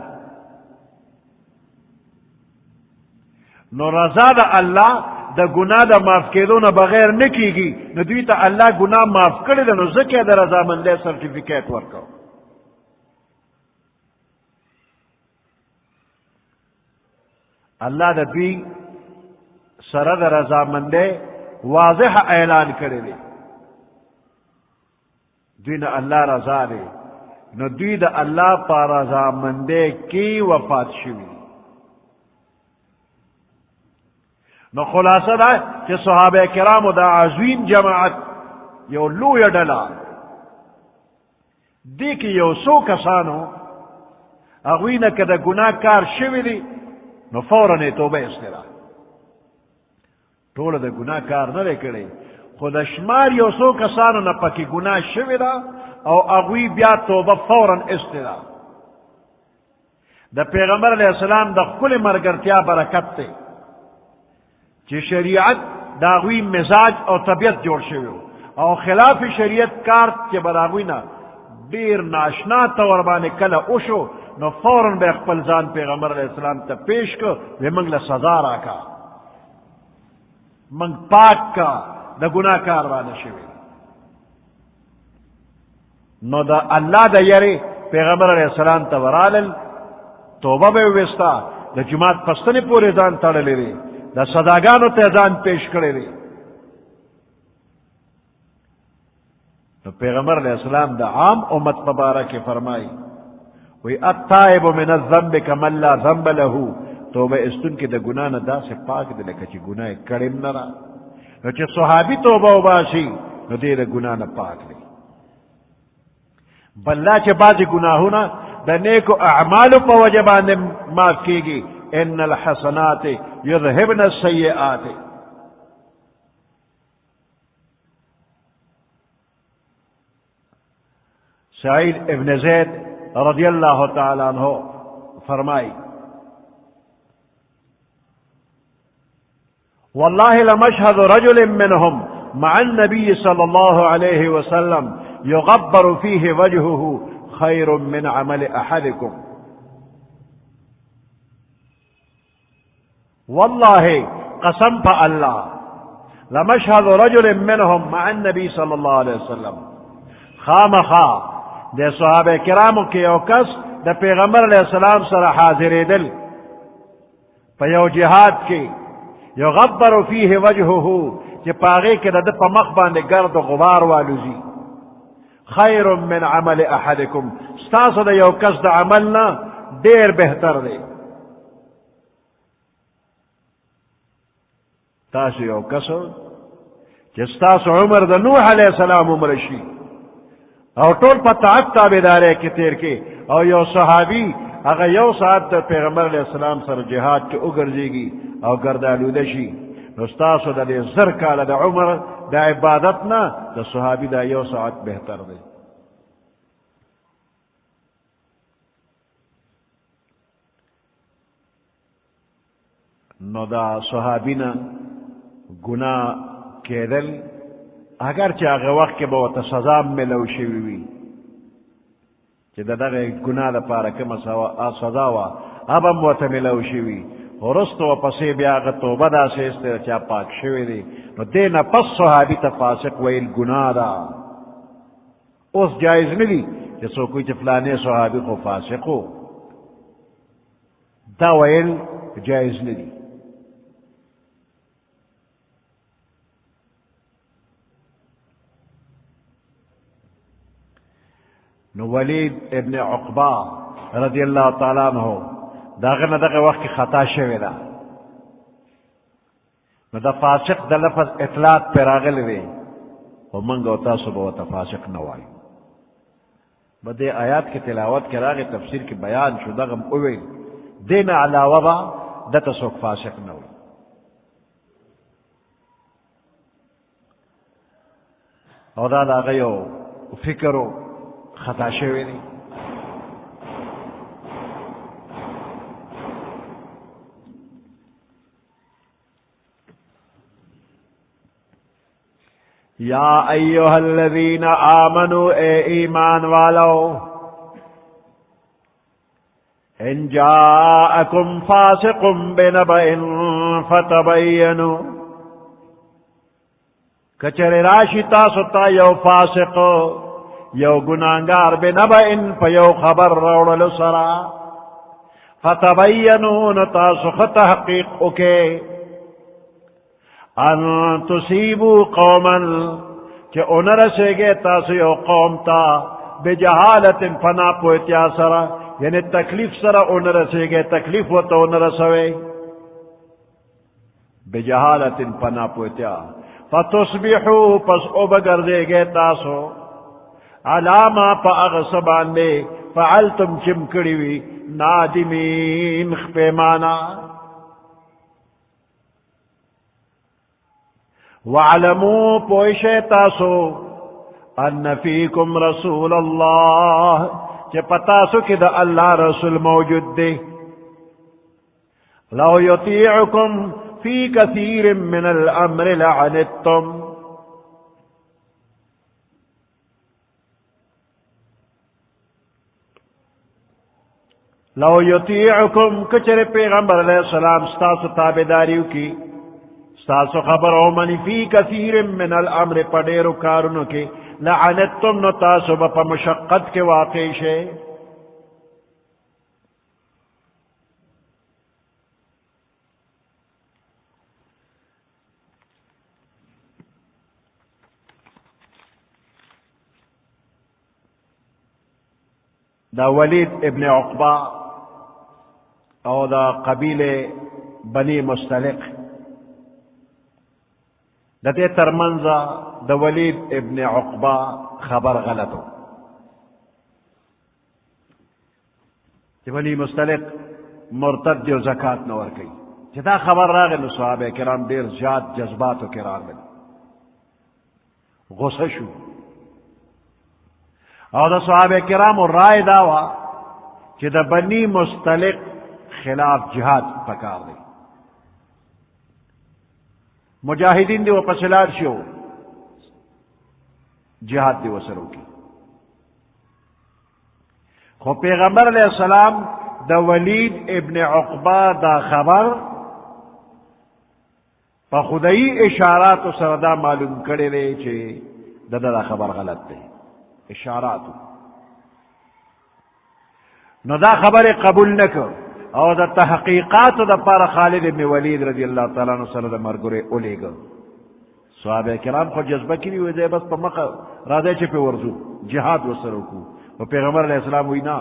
A: نو رضا دا اللہ دا گناہ دا معاف کردو نا بغیر نکی گی نو دوی تا اللہ گناہ معاف کردو دا نو زکی دا رضا مندے سرٹیفکیٹ ورکو اللہ دا دوی سرد رضا مندے واضح اعلان کرے دے دوی نا اللہ رضا دے نو دوی دا اللہ پا رضا مندے کی وفات شوی نو خلاصہ دا کہ صحابہ کرام دا عظیم جماعت یو لو یڈلا دیکھ یو سو کسانو اغوینا کدا گناہ کار شوی دی نو فوراً توبہ استرا طول دا گناہ کار نہ کرے خود شمار یو سو کسانو نا پکی گناہ شوی دا او اغوی بیا توبہ فوراً استرا دا پیغمبر علیہ السلام دا کل مرگرتیا برکت تے چی شریعت دا اغوی مزاج او طبیعت جوڑ شویو او خلاف شریعت کار چی بر اغوی نا دیر ناشنا توربان کل اوشو نو فوراً بے اقبل زان پیغمبر علیہ السلام تا پیش کو وی منگ لسزا راکا منگ پاک کا دا گناہ کاروانا شوی نو دا اللہ دا یری پیغمبر علیہ السلام تا ورالل توبہ بے ویستا دا جماعت پستنی پوری زان تڑلی ری دا صداگانو تیزان پیش کرے دی تو پیغمبر علیہ السلام دا عام امت مبارک فرمائی وی التائب من الذنب کمن لا ذنب لہو توبہ استن کی دا گناہ دا سے پاک دے لکا چی گناہ کرم نرا نو چی صحابی توبہ باسی نو دے دا گناہ پاک دے بلہ چی بازی گناہونا دا نیکو اعمالو پا وجبان معاف کی گی ان الحسنات یذہبن السیئات سعید ابن زید رضی اللہ تعالیٰ عنہ فرمائی واللہ لمشہد رجل منہم مع النبی صلی اللہ علیہ وسلم یغبر فیہ وجہہ خیر من عمل احدکم واللہ قسم پا اللہ لمشہد رجل منہم مع النبی صلی اللہ علیہ وسلم خام خواہ دے صحابہ کرامو کے یو کس دا پیغمبر علیہ السلام سر حاضر دل پا یو جہاد کی یغبر فیہ وجہہ کہ پاغے کے دا پا مخبان دے گرد و غبار والوزی خیر من عمل احدکم ستاسو دا یو کس دا عملنا دیر بہتر دے. تاسو یو کسو چستاسو عمر دا نوح علیہ السلام عمر شی او طول پا تعب تابدارے کی تیر کے او یو صحابی اگر یو ساعت دا پیغمبر علیہ السلام سر جہاد کی اگر جیگی او گردالو دشی نستاسو دا دے زر کالا دا عمر دا عبادتنا دا صحابی دا یو ساعت بہتر دے. نو دا صحابینا گناہ کیدل اگر چاگه وقت کے بہت سزا ملو شوی چی دا دا گناہ دا پارا کم سزا وا اب ہم وطا ملو شوی ورست و پسی بیاغ توبہ دا سیستے چا پاک شوی دی نو دینا پس صحابی تا فاسق ویل گناہ دا اس جائز نلی جسو کوئی چی فلانے صحابی کو فاسقو دا ویل جائز نلی. نو ولید ابن عقبہ رضی اللہ تعالیٰ عنہ داغنا داغ وقت کی خطا شوی دا نو دا فاسق دا لفظ اطلاق پر آگل دے و منگو تاسو بوتا فاسق نوائی بدے آیات کی تلاوت کے راغ تفسیر کی بیان شو داغم اویل دین علاوہ با دا تسوک فاسق نوائی. او دا داغیو فکرو خطا شوی دی. یا ایوہ الذین آمنوا اے ایمان والو ان جاءکم فاسق بنبأ فتبینوا کچر راشی تاسو تا یو فاسق یو گناہگار بنبئن پیو خبر روڑ لسرا فتبینون تاسخ تحقیق اکے ان تصیبو قوما کہ انرسے گے تاسو یو قوم تا بجہالت فنا پویتیا سرا یعنی تکلیف سرا انرسے گے تکلیف و تو انرسوے بجہالت فنا پویتیا فتصبحو پس ابگر دے گے تاسو علاما پا اغصبان دے فعلتم چمکڑیوی نادمین خپیمانا. وعلمو پوشے تاسو ان فیکم رسول اللہ چے پتاسو کی دا اللہ رسول موجود دے لو یطیعکم فی کثیر من الامر لعنتم لو یطیعکم کچر پیغمبر علیہ السلام ستاسو تابداریو کی ستاسو خبر اومنی فی کثیر من الامر پڑیرو کارنو کی لعنتم نو تاسو با مشقت کے واقع شے. دا ولید ابن عقبہ او دا قبیل بنی مستلق دا تے ترمنزا دا ولید ابن عقبہ خبر غلطو کہ بنی مستلق مرتد دیو زکاة نور کئی جدا خبر راغ نو صحابہ کرام دیر زیاد جذباتو کرام غصہ شو او دا صحابہ کرام رائے داوا کہ دا بنی مستلق خلاف جہاد پکار دی مجاہدین دی و پسلات شو جہاد دی و سرو کی خو پیغمبر علیہ السلام دا ولید ابن عقبہ دا خبر پا خدای اشارات و سردا معلوم کرے رہے چھے دا خبر غلط دے اشاراتو نو دا خبر قبول نکو او دا تحقیقات دا پارا خالد ابن ولید رضی اللہ تعالیٰ عنہ صلی اللہ مرگرے اولے گا صحابہ کرام کو جذبہ کی بھی وجہ بس پا مقا رادے چپے ورزو جہاد وسرو کو وہ پیغمبر علیہ السلام ہوئی نا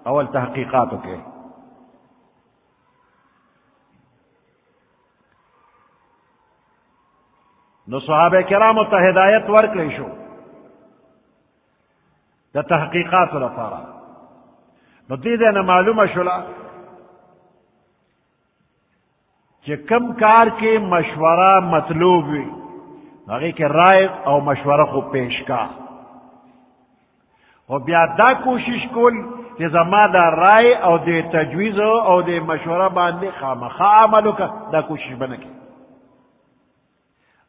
A: اول تحقیقاتو کے نو صحابہ کرامو تا ہدایت ورک لیشو دا تحقیقات رفارا نو دیدے معلوم شلا کہ کم کار کے مشورہ مطلوب ہوئی آگے کے رائے او مشورہ کو پیش کا اور بیا دا کوشش کول کہ زما دا رائے او دے تجویز او دے مشورہ باندے خامخا عملو کا دا کوشش بنکے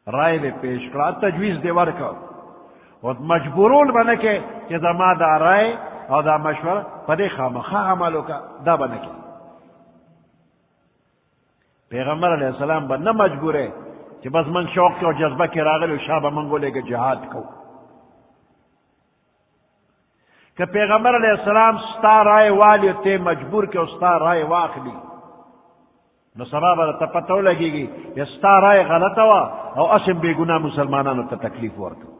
A: رائے دے پیش کرا تجویز دے ورکا اور مجبورون بنکے کہ زما دا رائے او دا مشورہ پدے خامخا عملو کا دا بنکے پیغمبر علیہ السلام با نہ مجبور ہے کہ بس من شوق کے اور جذبہ کے راغل و شابہ منگو لے کے جہاد کو کہ پیغمبر علیہ السلام ستا رائے والی تے مجبور کے ستا رائے واخلی نو سبابہ تا پتو لگی گی یہ ستا رائے غلط ہوا اور اسم بے گناہ مسلمانانو تا تکلیف ورکو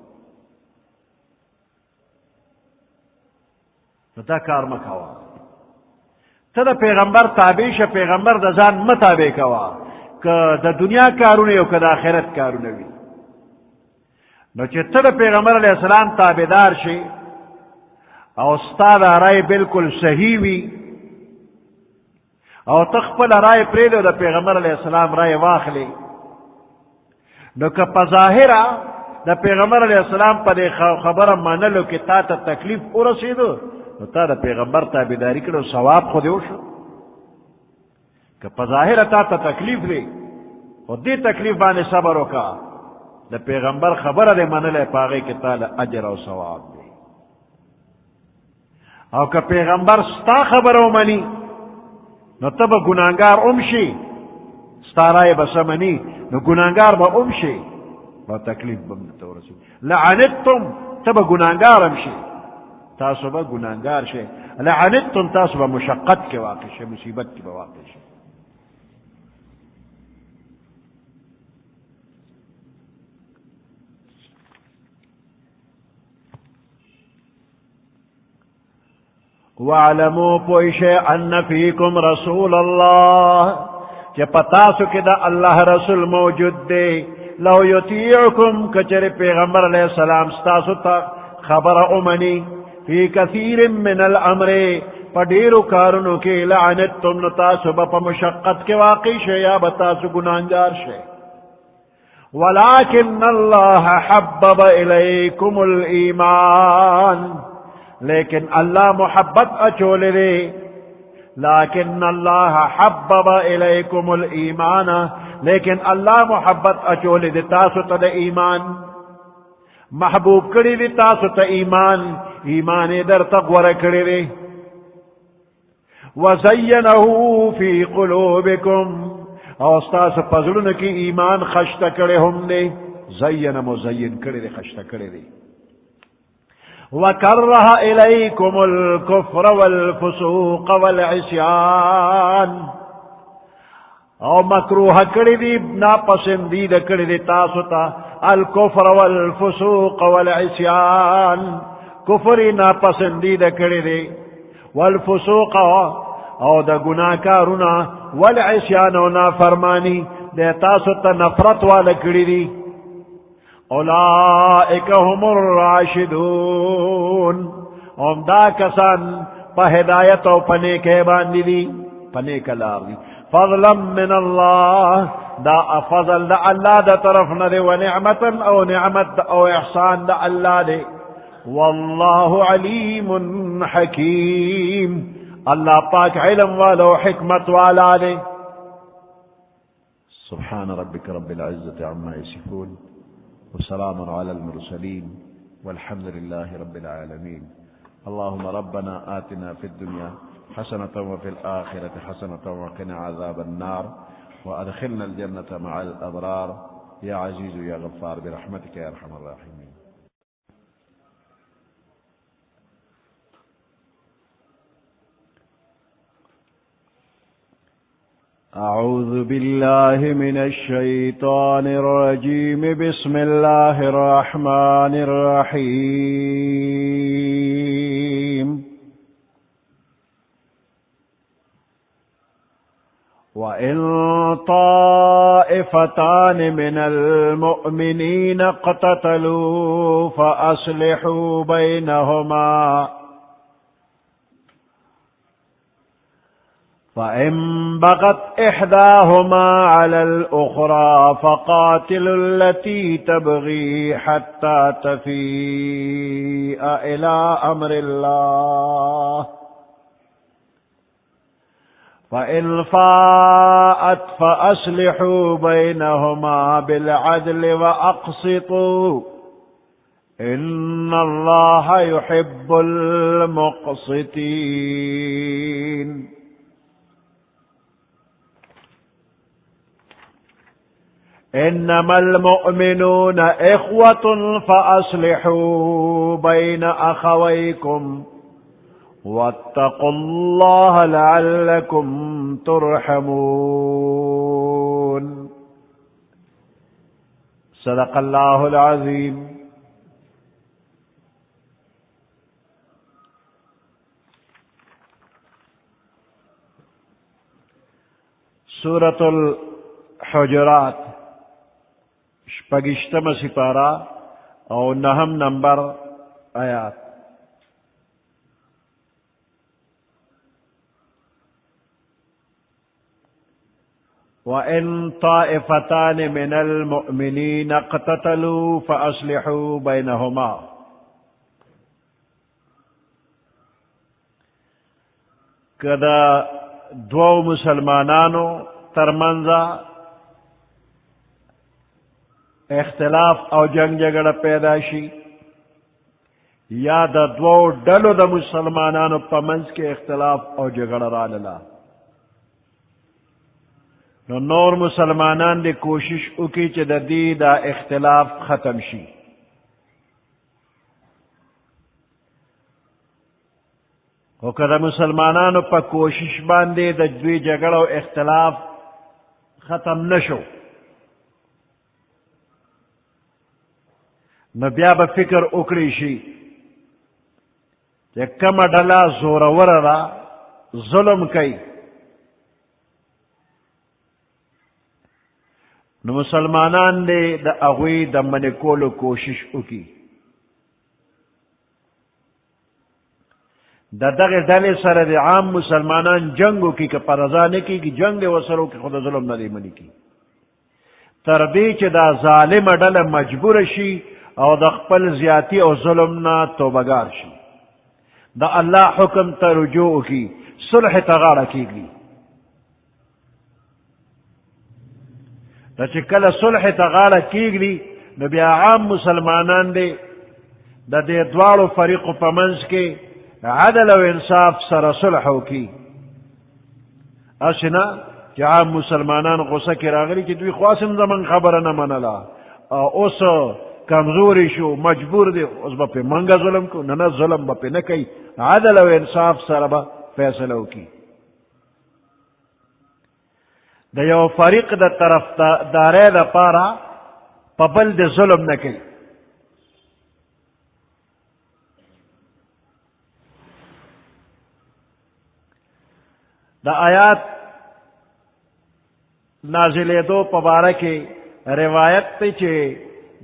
A: تو دا کار مکھوا تا پیغمبر تابعش پیغمبر دا زان متابع کوا کہ دا دنیا کارونے او کہ دا آخرت کارونے وی نو چی تا پیغمبر علیہ السلام تابعدار شی او ستا دا رائے بالکل صحیح وی او تخپل رائے پریدو دا پیغمبر علیہ السلام رائے واخلے نو کہ پظاہرہ دا پیغمبر علیہ السلام پا دے خبر مانلو کہ تا تا تکلیف ارسیدو نو تا دا پیغمبر تابعداری کرو ثواب خودیو شو کہ پظاہر تا تا تکلیف دے اور دی تکلیف بانے صبر ہوکا دا پیغمبر خبر دے منلے پاگے کہ تا دا اجر و ثواب دے او کہ پیغمبر ستا خبر ہو منی نو تب گناہگار امشی ستا رائے بسمنی نو گناہگار با امشی با تکلیف بمدتا رسول لعنتم تب گناہگار امشی تاسو با گناہگار شے لعنتم تاسو با مشقت کے واقع شے مصیبت کی با واقع شے وَاعْلَمُوا پوئشے ان فیکم رسول اللہ کہ پتاسو کہ دا اللہ رسول موجود دے لو یطیعکم کچر پیغمبر علیہ السلام ستاسو تا خبر امنی فی کثیر من الامر پدیرو کارنو کی لعنتم نتاسو با مشقت کے واقع شے یا بتاسو گناہگار شے ولیکن اللہ حبب الیکم الایمان لیکن اللہ محبت اچولے دے لیکن اللہ حبب الیکم الایمان لیکن اللہ محبت اچولے دے تاسو تا دے ایمان محبوب کری دے تاسو تا ایمان ایمان در تقور کری دے وزینہو فی قلوبکم اوستاس پزلن کی ایمان خشت کرے ہم دے زین مزین کری دے خشت کرے دے وَكَرَّهَ إِلَيْكُمُ الْكُفْرَ وَالْفُسُوقَ وَالْعِصْيَانَ او مکروہ کری دی ناپسندید کری دی تاسوتا الکفر والفسوق والعصیان کفری ناپسندید کری دی والفسوق او دا گناہکارونا والعصیان و نافرمانی دی تاسوتا نفرت والا کری دی اولئک هم الراشدون ام دا کسان پا ہدایت و پنے کے باندی دی پنے کلار دی فضلا من اللہ دا فضل دا اللہ دا طرفنا دے ونعمتا او نعمت او احسان دا اللہ دے واللہ علیم حکیم اللہ پاک علم والا و حکمت والا دے سبحان ربک رب العزت عما یصفون وسلام على المرسلين والحمد لله رب العالمين اللهم ربنا آتنا في الدنيا حسنة وفي الآخرة حسنة وقنا عذاب النار وأدخلنا الجنة مع الأبرار يا عزيز يا غفار برحمتك يا أرحم الراحمين أعوذ بالله من الشيطان الرجيم. بسم الله الرحمن الرحيم. وإن طائفتان من المؤمنين اقتتلوا فأصلحوا بينهما، فإن بغت إحداهما على الأخرى فقاتلوا التي تبغي حتى تفيء إلى أمر الله، فإن فاءت فأصلحوا بينهما بالعدل وأقسطوا إن الله يحب المقسطين. إنما المؤمنون إخوة فأصلحوا بين أخويكم واتقوا الله لعلكم ترحمون. صدق الله العظيم. سورة الحجرات شپگشتم سپارہ اور نہم نمبر آیات. وَإِن طَائِفَتَانِ مِنَ الْمُؤْمِنِينَ اقْتَتَلُوا فَأَصْلِحُوا بَيْنَهُمَا. کدا دو مسلمانانو ترمنزا اختلاف او جنگ جگڑ پیدا شی، یا دا دو ڈلو دا مسلمانانو پمنز کے اختلاف او جگڑ راللا، نو نور مسلمانان دی کوشش اکی چی دا دی دا اختلاف ختم شی. او کدا مسلمانانو پا کوشش باندے دا دوی جگڑ و اختلاف ختم نشو، نو بیا با فکر اکڑی شی کہ کم ڈلا زورور را ظلم کئی، نو مسلمانان دے دا اغوی دا منکولو کوشش اکی. دا دغی ڈلے سر دے عام مسلمانان جنگو کی کہ پرزانے کی جنگ دے وسرو کی خود ظلم ندی منی کی، تردی چی دا ظالم ڈل مجبور شی او دا خپل زیاتی او ظلمنا توبگار شی، دا اللہ حکم تا رجوع کی صلح تغاڑا کی گی. دا چکل صلح تغاڑا کی گی نو بیا عام مسلمانان دے دا دے دوارو فریق پمنز کے عدل و انصاف سر صلحو کی. اسنا کہ عام مسلمانان غصہ کی راغلی کہ دوی خواسم زمن خبر نمانلا، اس کمزوری شو مجبور دے اس با پہ منگا ظلم کو، ننا ظلم با پہ نکی، عدل و انصاف سر با فیصلو کی. دا یو فریق دا طرف دارے دا پارا پبل دے ظلم نکی. دا آیات نازلے دو پبارکی روایت تی چے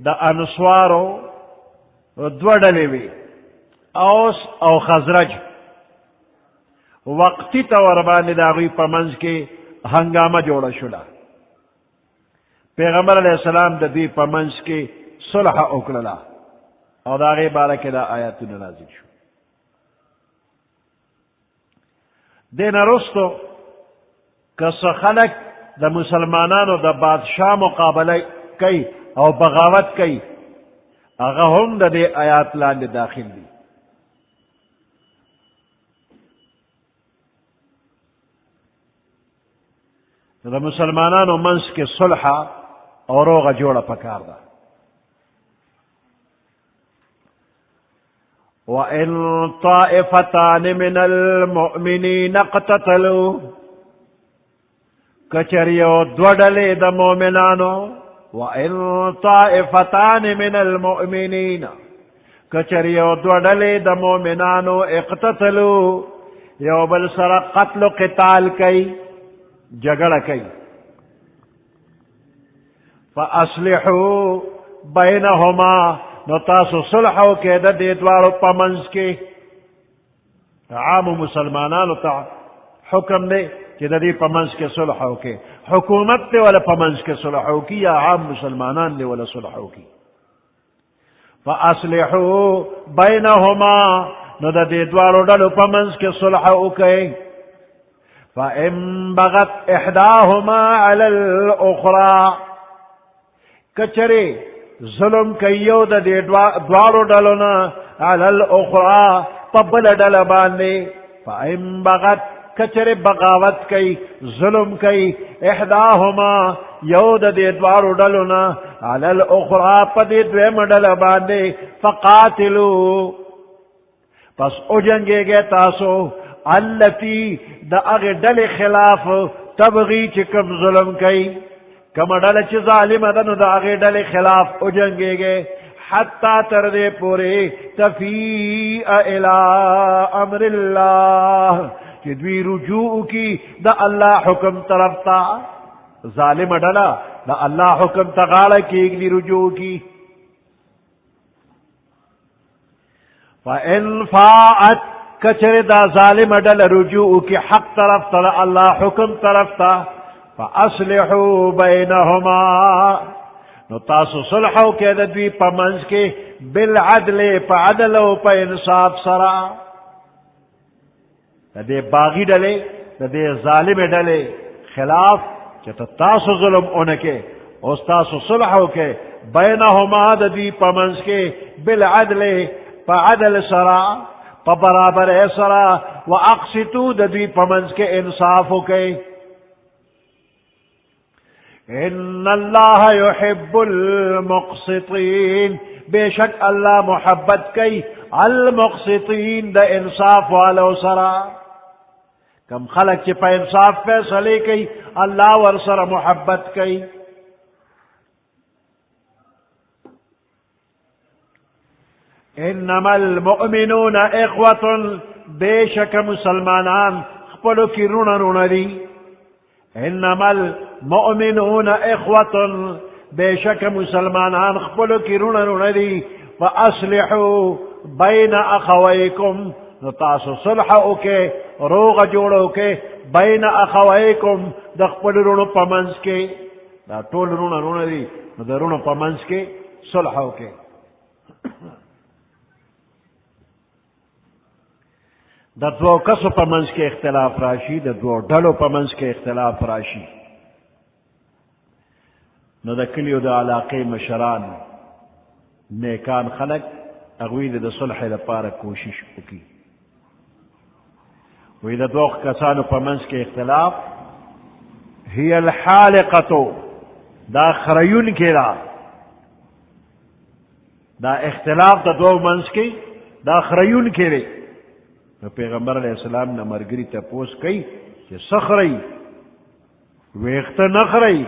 A: دا انسوارو دو ڈلے وی، اوس او خزرج، وقتی طور باندې دا غوی پمنز کے ہنگامہ جوڑا شلا. پیغمبر علیہ السلام دا دی پمنز کے صلح اکللا اور دا غی بارک دا آیات نازل شو. دین رستو کس خلق دا مسلمانانو دا بادشاہ مقابلہ کئی او بغاوت کئی، اگا ہم دا دے آیات لاند داخل دی. دا مسلمانانو منس کے صلح اور روغ جوڑا پکار دا. وَإِن طَائِفَتَانِ مِنَ الْمُؤْمِنِينَ اقْتَتَلُوا، کچریو دوڑلے دا مومنانو وَإِن طَائِفَتَانِ مِنَ الْمُؤْمِنِينَ کچریو دوڑلے دا مومنانو اقتتلو یو بل سر قتل و قتال کئی جگڑ کئی فَأَصْلِحُوا بَيْنَهُمَا نتاسو صلحو کے دا دیدوارو پمنز کے عام مسلمانانو تا حکم دے کہ دا دی پمنز کے صلحو کے حکومت دے والا پمنز کے صلحو کی یا عام مسلمانان دے والا صلحو کی فَأَصْلِحُوا بَيْنَهُمَا نو دا دیدوارو ڈلو پمنز کے صلحو کے فَإِن بَغَتْ إِحْدَاهُمَا عَلَى الْأُخْرَى کچرے ظلم کئیو دا دے دوارو ڈلونا علی الاخرى پبل ڈل باندے فَإِن بغت کچرے بغاوت کئی ظلم کئی احداہما یو دا دے دوارو ڈلونا علی الاخرى پا دے دویم ڈل باندے فقاتلو پس اجنگے گے تاسو اللتی دا اغی ڈل خلاف تبغی چکم ظلم کئی کم ڈل چی ظالم دنو دا آگے ڈل خلاف اجنگے گے حتی تردے پورے تفیع الى امر اللہ کہ دوی رجوع کی دا اللہ حکم طرف تا ظالم ڈلا دا اللہ حکم تغاڑا کی ایک دی رجوع کی فَإِن فَاعَتْ کچر دا ظالم ڈل رجوع کی حق طرف تا اللہ حکم طرف تا فَأَصْلِحُوا بَيْنَهُمَا نو تاسو صلحو کے دوی پمنز کے بالعدل پا عدل و پا انصاف سرا دے باغی ڈلے دے ظالم ڈلے خلاف چتا تاسو ظلم انکے اس تاسو صلحو کے بینہما دوی پمنز کے بالعدل پا عدل سرا پا برابر سرا وَأَقْسِطُوا دوی پمنز کے انصافو کے ان اللہ یحب المقسطین بے شک اللہ محبت کئی المقسطین دا انصاف والو سرا کم خلق چی پا انصاف فیصلے کئی اللہ ور سر محبت کئی انما المؤمنون اخوة بے شک مسلمانان خپلو کی رون رون دی انما المؤمنون اخوة بے شک مسلمانان خپلو کی رون رون دی فاصلحوا بین اخویکم نتاسو صلحو کے روغ جوڑو کے بین اخویکم دا خپل رون پمنز کے دا طول رون رون دی دا رون پمنز کے صلحو کے دا دو کسو پمنز کے اختلاف راشی دا دو ڈلو پمنز کے اختلاف راشی نو دا کلیو دا علاقے مشران نیکان خلق اغوید دا صلح لپارا کوشش کی وی دا دو کسانو پمنز کے اختلاف ہی الحالقتو دا خریون کے دا اختلاف دا دو منز کے دا خریون کے لئے پیغمبر علیہ السلام نے مرگری تپوس کئی کہ سخرئی ویخت نخرئی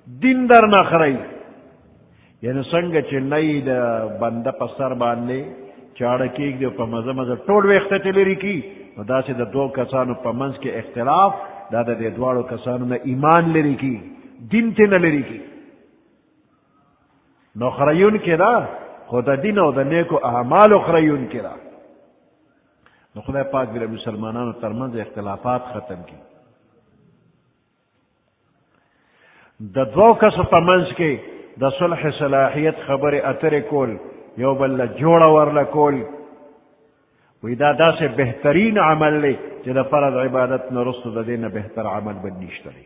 A: دن در نخرئی یعنی سنگ چنئی دا بندہ پسر باندے چاڑا کیک دے پا مزہ مزہ ٹوڑ ویخت چلی کی دا سے دا دو کسانو پا منز کے اختلاف دا دا دے دوارو کسانو نا ایمان لری کی دن تے نلری کی نو خریون کے دا خود دن او دا نیکو اعمالو خریون کے دا نو خدا پاک بیر مسلمانانو ترمنز اختلافات ختم کی دا دو کس پمنز کے دا صلح صلاحیت خبر اتر کول یو بل جوڑا ورلا کول وی دا سے بہترین عمل لے کہ دا فرض عبادت نرستو دا دینا بہتر عمل بنیشتا لے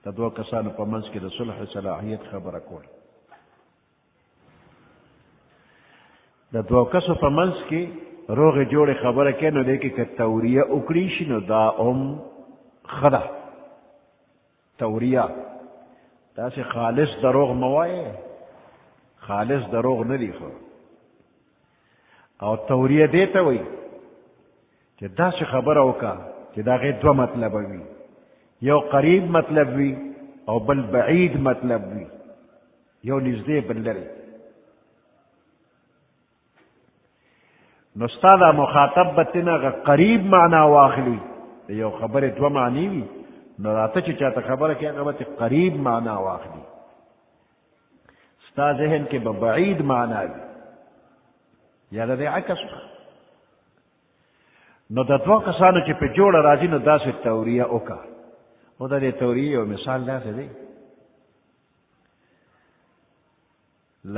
A: دا دو کسانو پمنز کے دا صلح صلاحیت خبر کول دا دو کسو پمنز کے روغ جوڑ خبر کے نو دیکھے کہ توریہ اکریش نو دا خدا توریہ دا سے خالص دروغ موائے خالص دروغ ندی خو اور توریہ دیتا ہوئی کہ دا سے خبر ہوکا کہ دا غیر دو مطلب ہوئی یو قریب مطلب وی او بل بعید مطلب وی، یو نزدې بل لري. نو ستا دا مخاطب به تېنه قریب معنا واخلي، یو خبرې دوه معنی وي، نو راته چې چاته خبره کوي هغه به قریب معنا واخلي، ستا ذهن کې به بعید معنا وي یا د دې عکس. نو د دوه کسانو چې په جوړه راځي نو داسې توریه وکړه. او د دې توریې یو مثال داسې دی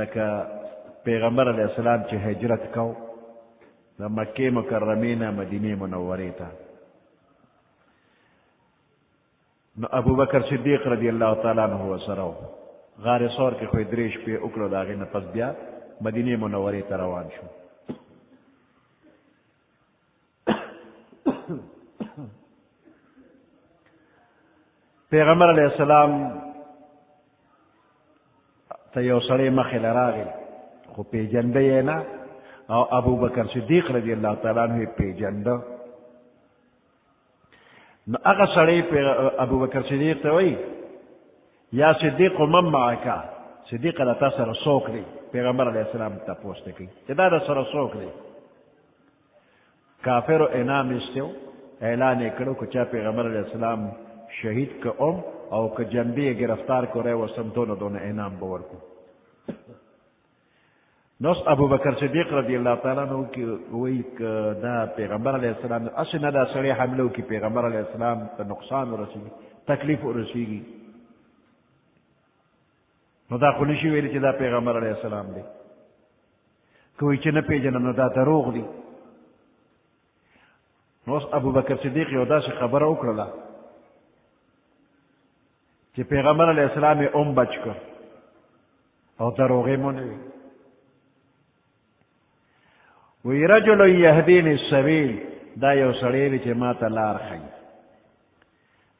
A: لکه پیغمبر علیه السلام چې هجرت کو د مکې مکرمې نه مدینې منورې ته، نو ابو بکر صدیق رضی الله تعالی عنہ ورسره و. غار ثور کې خو یې 3 شپې وکړو، د هغې نه پس بیا مدینې منورې ته روان شو. پیغمبر علیہ السلام ته یو سړی مخې له راغی خو پیژنده یې نه، او ابو بکر صدیق رضی الله تعالی عنہ یې پیژنده. نو هغه سړی ابو بکر صدیق ته وایي یا صدیق من معکا، صدیق د تا سره څوک دی؟ پیغمبر علیہ السلام تپوس ته کوي چې دا د سره څوک دی؟ کافرو انعام ایستو، اعلان یې کړو که چا پیغمبر علیہ السلام شهید که او که جنبی گرفتار کرے وسم دونوں انعام به ورکو. نو ابو بکر صدیق رضی اللہ تعالیٰ عنہ کی وی که دا پیغمبر علیہ السلام اصل نه دا سړی حمله وکړي پیغمبر علیہ السلام ته نقصان ورسیږي، تکلیف ورسیږي، نو دا خو نشي ویلی چې دا پیغمبر علیہ السلام دی. که وایي چې نه پیژنه نو دا دروغ دی. نو اوس ابو بکر صدیق یو داسې خبره وکړله چې پیغمبر علیہ السلام یې بچ کړ او دروغې مو نه وي. وی رجل یهدین السبیل، دا یو سړی دی چې ما ته لار ښیي.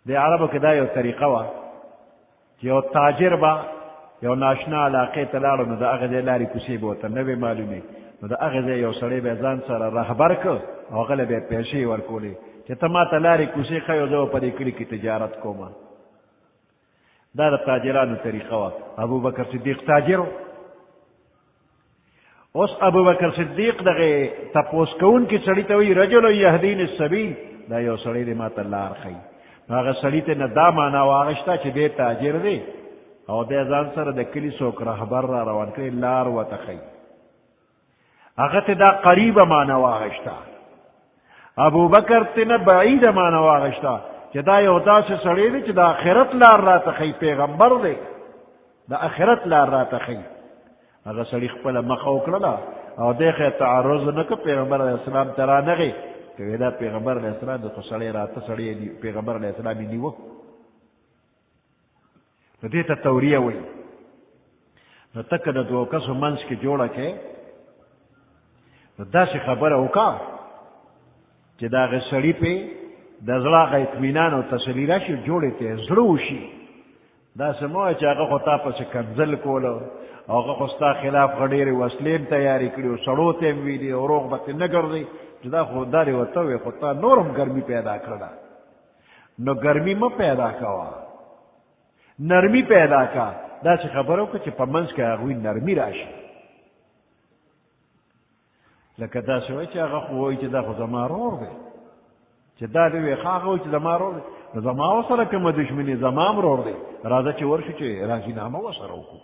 A: د عربو کې دا یو طریقه وه چې یو تاجر به یو ناشنا علاقې ته لاړو نو د هغه ځای لارې کوڅې به ورته نه وې معلومې، نو د هغه ځای یو سړی به ځان سره رهبر کړ او هغه له به یې پیسې ورکولې چې ته ما ته لارې کوڅې ښیي، زه به په دې کلي کې تجارت کوم. دا د تاجرانو طریقه وه. ابو بکر صدیق تاجر و. اوس ابو بکر صدیق دغه تپوس کوونکي سړي ته وایي رجل یهدین السبیل، دا یو سړی دی ما ته لار ښیي. نو هغه سړي ته نه دا معنا واخیسته چې دی تاجر دی او دی ځان سره د کلي څوک رهبر را روان کړي لار ورته ښیي. هغه ته دا قریبه معنا واخیسته. ابو بکر ته نه بعیده معنا واخیسته چې دا یو داسې سړی دی چې د آخرت لار راته ښیي، پیغمبر دی د آخرت لار راته ښیي. هغه سړي خپله مخه وکړله او دی خو یې تعرض نه کړ، پیغمبر علیه السلام ته رانغی که وی دا پیغمبر علیه السلام دی خو سړی راته سړی پیغمبر علیه السلام یې نیوه. نو دې ته توریه وایي. نو ته که د دوو کسو منځ کې جوړه کې نو داسې خبره وکړه چې د هغه سړي پې د زړه هغه اطمینان او تسلي راشي، جوړې ته زړه وشي. داسې مه وایه چې هغه خو تا پسې کنځل کولو او هغه خو ستا خلاف هغه ډېرې وسلې هم تیارې کړي او سړو ته هم ویلي او روغ به ترې نه ګرځئ چې دا خو دا دې ورته ووایې خو تا نور هم ګرمي پیدا کړله. نو ګرمي مه پیدا کوه، نرمي پیدا کا. داسې خبره وکړه چې په منځ کې هغوی نرمي راشي. لکه داسې وایي چې هغه خو وایي چې دا خو زما رور دی، چې دا دې وایي هغه وایي چې زما رور دی، نو زما ورسره کومه دشمني، زما هم رور دی، راځه چې ورشو چې راجینامه ورسره وکړو.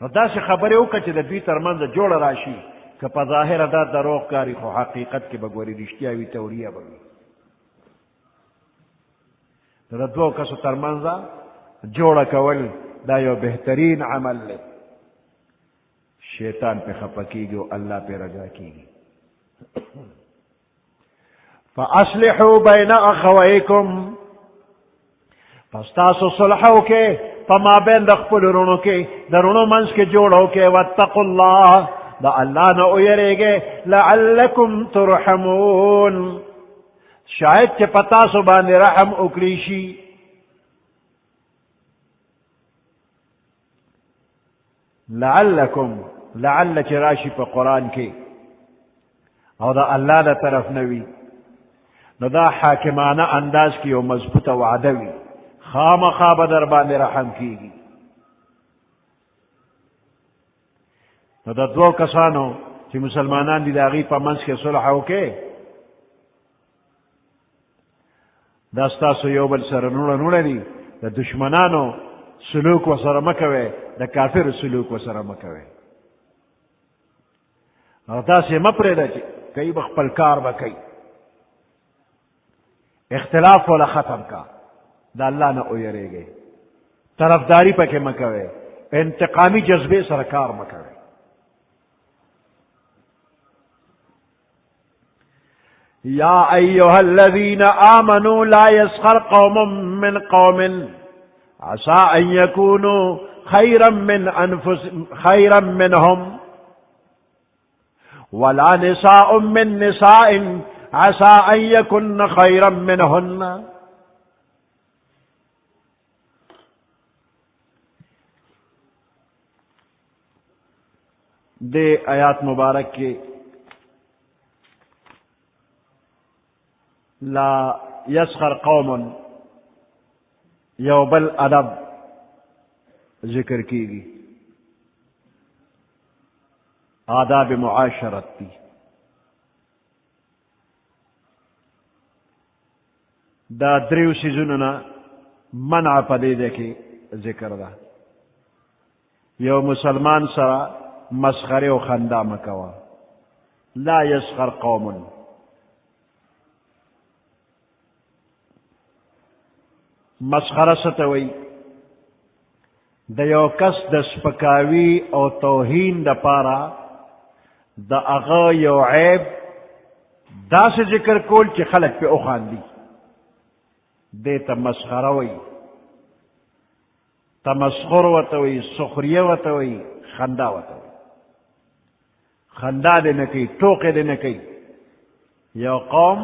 A: نو داسې خبرې وکړه چې د دوی تر منځه جوړه راشي. که په ظاهره دا دروغ کاري خو حقیقت کې به ګورې رښتیا وي، توریه به وي. د دوو کسو تر منځه جوړه کول دا یو بهترین عمل دی. شیطان پہ خفا کیگی و اللہ پہ رجا کیگی. فاصلحوا بین اخویکم، پس تاسو صلحو کے فما بین دخپل رونو کے درونو منس کے جوڑو کے واتقوا اللہ دا اللہ نہ اویرے گے لعلکم ترحمون، شاید چھ پتا سو باندې رحم اکریشی. لعلکم، لعل چراشی پا قرآن کے او دا اللہ دا طرف نوی. نو دا حاکمانہ انداز کی او مضبوط وعدہ وی خامخا بدر باندې رحم کیگی. نو دا دو کسانو چی مسلمانان دی داغی پا منس کے صلح ہوکے دا ستاسو یو بل سر نوڑا دی دا دشمنانو سلوک و سر مکوے دا کافر سلوک و سر مکوے اور دا سے مپرے دا چی کئی بخپل کار با کئی اختلاف والا ختم کا دا اللہ نہ اویرے گئے طرفداری پہ کے مکوے انتقامی جذبے سرکار مکوے. یا ایہا الذین آمنوا لا يسخر قوم من قوم عسى ان يكونوا خيرا منهم ولا نساء من نساء عسى ان يكن خيرا منهن. دے آیات مبارک کے لا يسخر قوم یو بل ادب ذکر کی گی آداب معاشرت تی. دا دریو سیزننا منع پدے دے کے ذکر دا یو مسلمان سرا مسخرے و خندہ مکوا. لا يسخر قوم مسخرہ ستوئی دا یو کس دا سپکاوی او توہین دا پارا دا اغا یو عیب دا سے ذکر کول چی خلق پہ اخان دی دیتا مسخرہ وی تمسخر وتوی سخریہ وتوی خندہ وتوی. خندہ دے نکی ٹوکے دے نکی یو قوم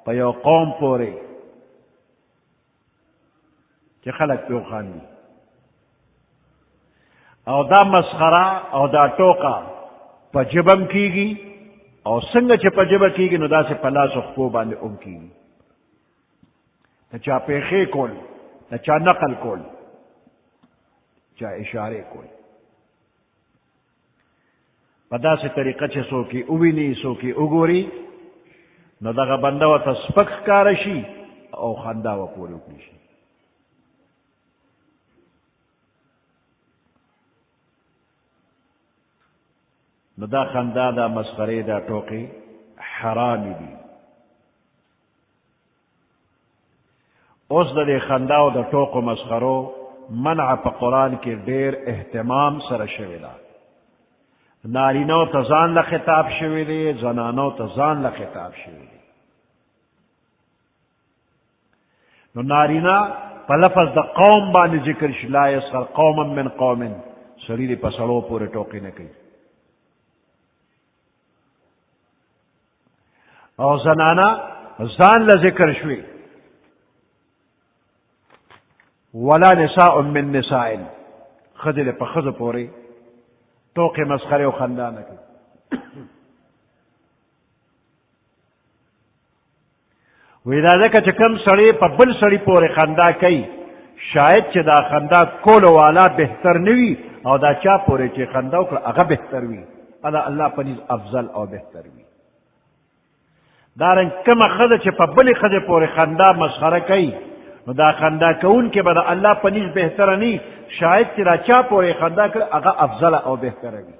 A: پا یو قوم پورے کہ خلق پیو خاندی او دا مسخرہ او دا ٹوکا پا جبم کی گی او سنگ چھ پا جبہ کی گی نو دا سے پلاس اخبو باندے ام کی گی نا چا پیخے کول نا چا نقل کول چا اشارے کول پدا سے طریقہ چھے سو کی اوینی سو کی اگوری نو دا بندہ و تسپک کارشی او خندہ و پورو کیشی. نو دا خندہ دا مسخرے دا ٹوکی حرامی دی. اس دا دے خندہ و دا ٹوک و مسخرو منع پا قرآن کے دیر اہتمام سر شویدہ. نارینو تزان لخطاب شویدے زنانو تزان لخطاب شویدے. نو نارینا پا لفظ دا قوم بانی ذکر لا يسخر قوما من قوم سریدی پسلو پورے ٹوکی نکی. اور زنانا زان لذکر شوی ولا نساء من نساء خدل پا خز پوری توقع مسخرے و خندانہ کی. ویدادہ کا چکم سڑی پا بل سڑی پوری خندہ کئی شاید چی دا خندہ کولو والا بہتر نوی او دا چا پوری چی خندہ اکر اگا بہتر وی ادا اللہ پنیز افضل او بہتر وی. دارن کم خد چی پا بل خد پوری خندہ مسخرہ کئی نو دا خندہ کون کے بدا اللہ پنیز بہتر نی شاید چی دا چا پوری خندہ کر اگا افضل او بہتر وی.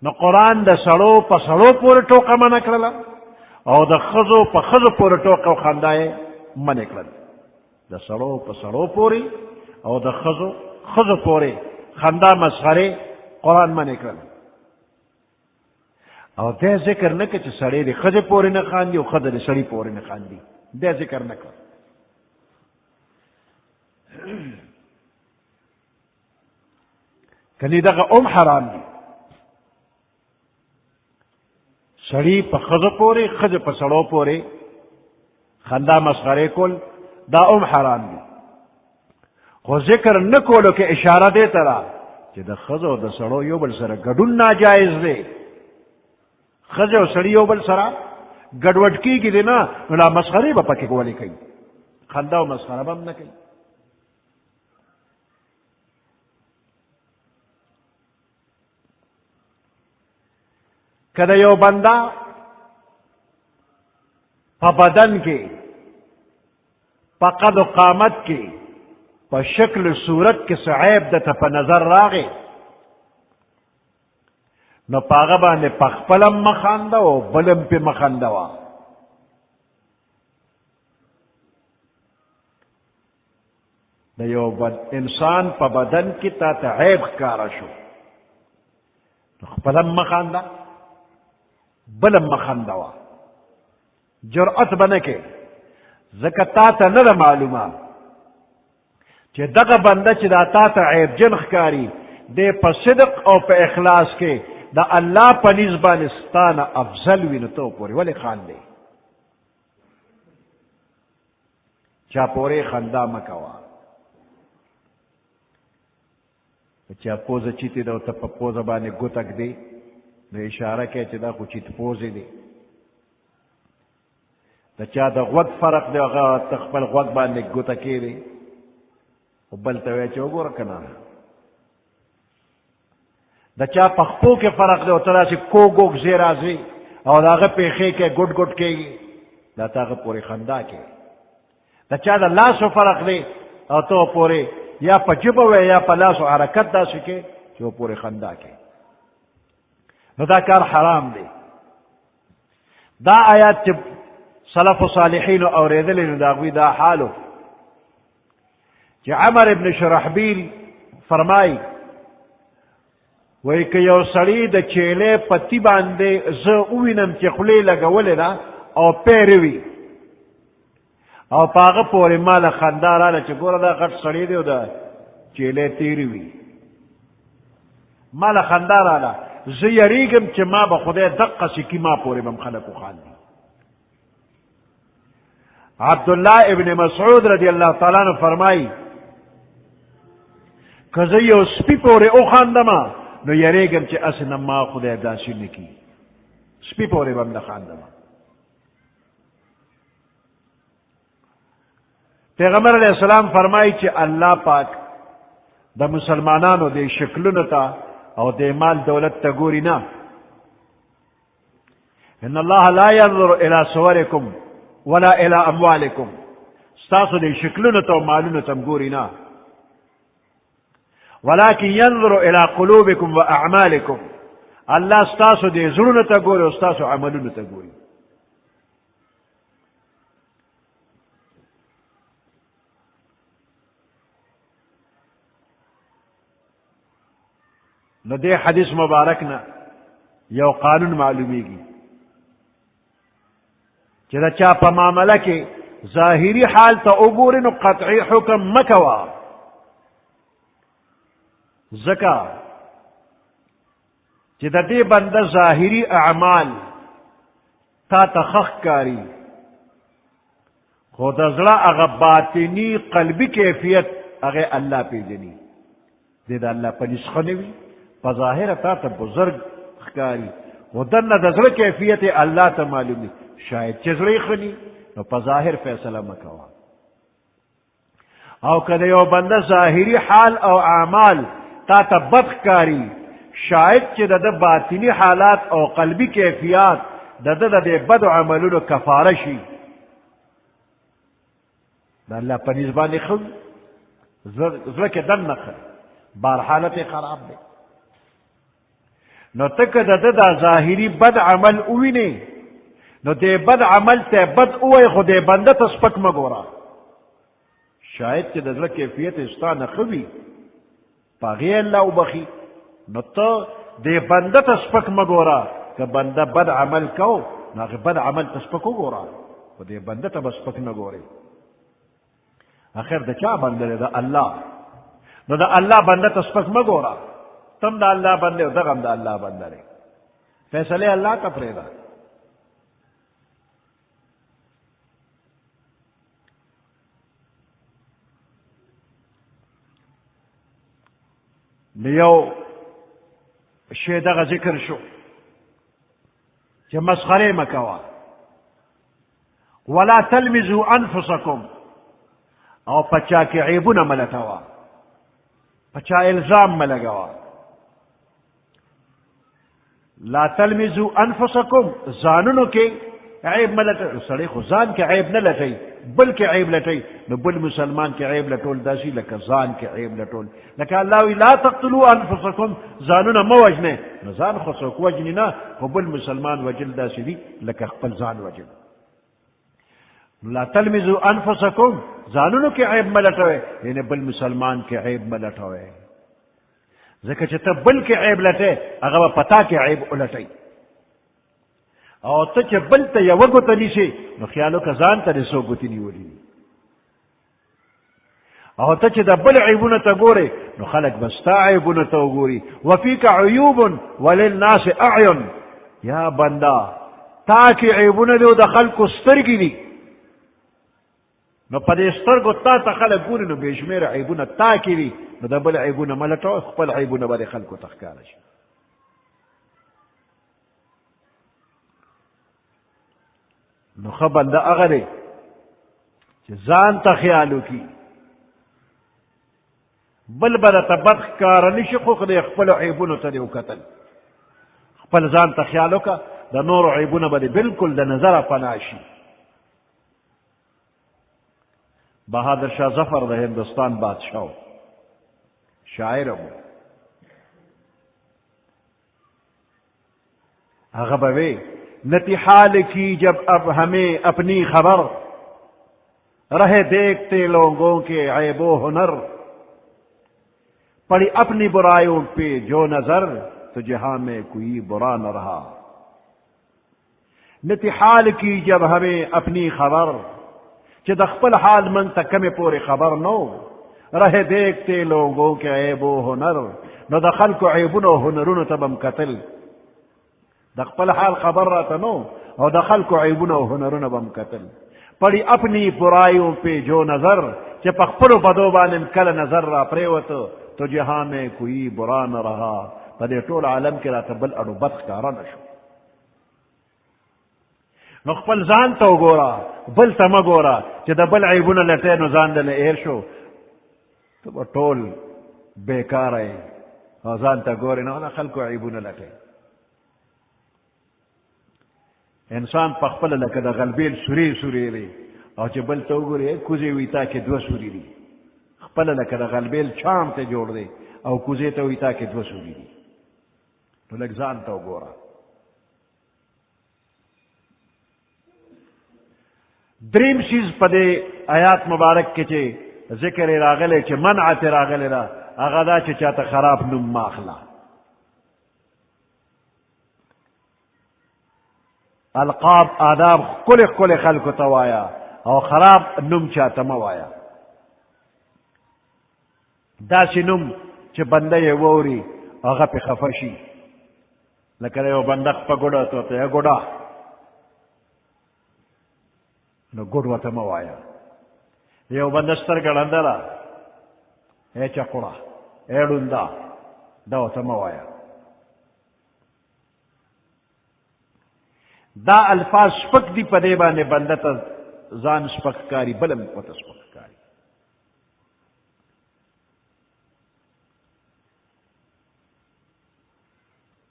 A: نو قرآن دا سڑو پا سڑو پوری ٹوکا منع کرلا او دا خزو پا خزو پوری ٹوکا خندائے منع کرلا. دا سڑو پا سڑو پوری او دا خزو پوری خندہ مسخرے قرآن منع کرلا. او دے ذکر نکا چھ سڑے دی خز پوری نخاندی او خز دی سڑی پوری نخاندی دے ذکر نکا. کنی دا ام حرام دی سڑی پا خز پوری خز پا سڑو پوری خندہ مسخرے کول دا ام حرام دی. خو ذکر نکولو کہ اشارہ دے ترا چھ دا خز و دا سڑو یو بل سر گڑن ناجائز دے ښځې او سړي یو بل سره ګډوډ کېږي دی نه، نو لا مسخرې به پکې ولې کوي، خندا او مسخره به هم نه کوي. که د یو بنده په بدن کې، په قد و قامت کې، په شکل و صورت کې څه عیب درته په نظر راغی، نو په هغه باندې په خپله هم مه خانده او بل هم پې مه خندوه. د یو انسان په بدن کې تا ته عیب ښکاره شو، نو خپله هم مه خانده بل هم مه خندوه. جرأت به نه کې، ځکه تا ته نه ده معلومه چې دغه بنده چې دا تا ته عیبجن ښکاري دی په صدق او په اخلاص کې د الله په نیز باندې ستا نه افضل وي، نو ته پورې ولې خاندې؟ چا پورې خندا مه کوه. چا پوزه چیتې ده او ته په پوزه باندې ګوتک دی، نو اشاره کوي چې دا خو چیت پوزې دی. د چا د غوږ فرق دی، هغه ته خپل غوږ باندې ګوته کېږي، خو بل ته وایي چې وګوره که نه. د چا په خپو کې فرق دی او ته داسې کوږ وږ ځې راځې او د هغه پېښې کې ګوټ ګوټ کېږي، دا ته هغه پورې خندا کوي. د چا د لاسو فرق دی او ته پورې یا په ژبه وایې یا په لاسو حرکت داسې کې چې پورې خندا کوي، نو دا کار حرام دی. دا آیات چې سلف و صالحینو اورېدلی نو د هغوی دا حالو چې عمر ابن شرحبیل فرمایي، وایي که یو سړي د چیلې پتي باندې زه ووینم چې خولې لګولې ده او پیرې وي او په هغه پورې ماله خندا راله چې ګوره دا غټ سړی دی او د چیلې تیرې وي، ماله خندا راله، زه یریږم چې ما به خدای دقسې کي، ما پورې به م خلک وخاندي. عبدالله ابن مسعود رضی الله تعالی عنہ فرمایي که زه یو سپي پورې وخاندمه نو یریږم چې هسې نه ما خدای داسې نه کي، سپي پورې به م نه خاندمه. پیغمبر علیہ السلام فرمایي چې الله پاک د مسلمانانو د شکلونو ته او د مال دولت ته ګوري نه. ان الله لا ينظر الى صوركم ولا الى اموالكم، ستاسو د شکلونو ته او مالونو ته ګوري نه، ولكن ينظر الى قلوبكم واعمالكم، الله ستاسو د زړونو ته ګوري او ستاسو عملونو ته ګوري. نو دې حدیث مبارک نه یو قانون معلومیږي چې دا چا په معامله کې ظاهري حال ته وګوري نو قطعي حکم مه کوه، ځکه چې د دې بنده ظاهري اعمال تا ته ښه ښکاري، خو د زړه هغه باطني قلبي کیفیت هغې الله پېژني، دې د الله په نسخه نه وي، په ظاهره تا ته بزرګ ښکاري، خو دننه د زړه کیفیت الله ته معلومي. شاید چې زړه یې ښه ني نو په ظاهر فیصله مه کوه. او که د یو بنده ظاهري حال او اعمال تا ته بد ښکاري، شاید چې د ده باطني حالات او قلبي کیفیات د ده د دې بدو عملونو کفاره شي، د الله په نیز باندې ښه زړه کې دننه ښه، بهر حالت یې خراب دی. نو ته که د ده دا ظاهري بد عمل ووینې نو دې بد عمل ته بد ووایې، خو دې بنده ته سپک مه ګوره، شاید چې د زړه کیفیت یې ستا نه ښه وي، په هغې الله وبخي. نو ته دې بنده ته سپک مه ګوره، که بنده بد عمل کو نو هغې بد عمل ته سپک وګوره، خو دې بنده ته به سپک نه ګورې. اخر د چا بنده دی؟ د الله. نو د الله بنده ته سپک مه ګوره، تم د الله بنده او دغه هم د الله بنده دی، فیصلې الله ته پرېږده. یو شی دغه ذکر شو کہ مسخرے مکوا ولا تلمزوا انفسکم او پچا کے عیبون ملتوا پچا الزام ملگوا لا تلمزوا انفسکم زاننو کے عیب ملت سڑی خزان کے عیب نہ لٹئی بلکہ عیب لٹئی نو بل مسلمان کے عیب لٹول داسی لکا زان کے عیب لٹول لکا اللہ لا تقتلوا انفسکم زانونا موجنے نو زان خسوک وجننا و بل مسلمان وجل داسی دی لکا خپل زان وجل لا تلمزوا انفسکم زانونو کے عیب ملٹوئے یعنی بل مسلمان کے عیب ملٹوئے ذکر چھتا بل کے عیب لٹے اگر پتا کے عیب الٹئی او تچ بل تا یا وگو نیسی نو خیالو کا زان تا نسو گوتی نیولی او تچ دا بل عیبون تا گورے نو خلق بستا عیبون تا گوری وفیک عیوب وللناس اعین یا بندہ تاکی عیبون دیو دا خلق استرگی دی نو پدے سترگو تا تا خلق گوری نو بیشمیر عیبون تاکی دی نو دا بل عیبون ملتو خپل عیبون بل خلقو تخکارش نو خبندہ اغرے چھ زان تا خیالو کی بل بدا تا بدخکارنی خوک دے خپل عیبونو تا دیو قتل خپل زان تا خیالو کا دا نور عیبونو بدا بالکل دا نظر پناشی بہادر شاہ ظفر دا ہندوستان بادشاہ شاعر ہوں اغبوے نتی حال کی جب اب ہمیں اپنی خبر رہے دیکھتے لوگوں کے عیب و ہنر پڑی اپنی برائیوں پہ جو نظر تو جہاں میں کوئی برا نہ رہا نتی حال کی جب ہمیں اپنی خبر کہ دخپل حال من تک میں پورے خبر نو رہے دیکھتے لوگوں کے عیب و ہنر نو دخل کو عیبن و ہنرون تبم قتل دخپل حال خبر رہتا نو اور دخل کو عیبن و ہنرون بم قتل پڑی اپنی برائیوں پہ جو نظر کہ پخپل و بدوبان کل نظر را پریوت تو جہاں میں کوئی برا نہ رہا پدے طول عالم کے رات بل اڑو بدخ کارا نشو نخپل زان تو گورا بل تم گورا کہ دا بل عیبون لٹے نو زان دل ایر شو تو با طول بیکار ہے اور زان تا گوری نو خلق عیبون لٹے انسان پخپل لکه د غلبیل سوری سوری دی او چې بل ته وګورې کوزې وي تا کې دوه سوری دي خپل لکه د غلبیل چام ته جوړ دی او کوزې ته وي تا کې دوه سوری دي نو لږ ځان ته وګوره دریم چیز په دې آیات مبارک کې چې ذکر یې راغلی چې منعت یې راغلی ده هغه دا چې چاته خراب نوم مه اخله القاب آداب کل کل خلق توایا او خراب نم چاہتا موایا دا سی نم چھ بندہ یہ ووری اغا پی خفشی لکر یو بندق پا گوڑا تو تے گوڑا نو گوڑا تا موایا یو بندستر گلندلا اے چکوڑا اے ڈندا داو تا موایا دا الفاظ سپک دی پدے بانے بندتا زان سپک کاری بلم پتا سپک کاری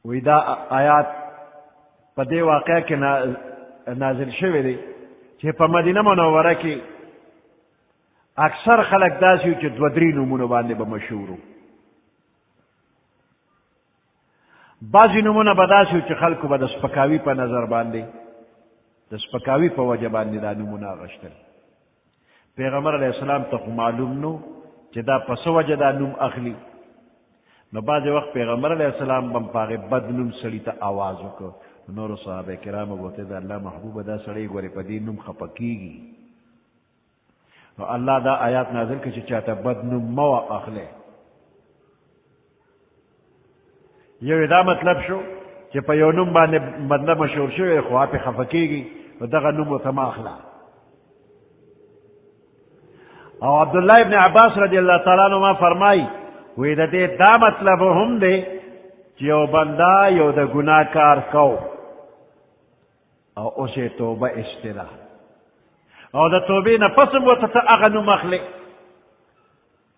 A: وی دا آیات پدے واقعہ کے نازل شوے دے چھے پا مدینہ منورہ کی اکثر خلق دا سیو چھے دودری نمونو باندے بمشہورو بعضی نمونہ بدا سیو چھ خلقو با دس پکاوی پا نظر باندے دس پکاوی پا وجہ باندے دا نمونہ غشتر پیغمبر علیہ السلام تا معلوم نو چھ دا پس وجہ دا نم اخلی نو بعضی وقت پیغمبر علیہ السلام بم پاگے بد نم سڑی تا آوازو کو نور صحابہ کرام بوتے دا اللہ محبوب دا سڑی گوری پا دی نم خپکی گی نو اللہ دا آیات نازل کچھ چاہتا بد نم موا اخلے یہ دا مطلب شو کہ پا یو نم بانے بندہ مشہور شو خواہ پہ خفکی گی و دغا نم و تما اخلا او عبداللہ ابن عباس رضی اللہ تعالیٰ عنہ فرمائی وی دا دے دا مطلب ہم دے کہ یو بندہ یو دا گناہ کار کو او اسے توبہ استلا او دا توبې نه پسم ورته ته هغه نوم اخلې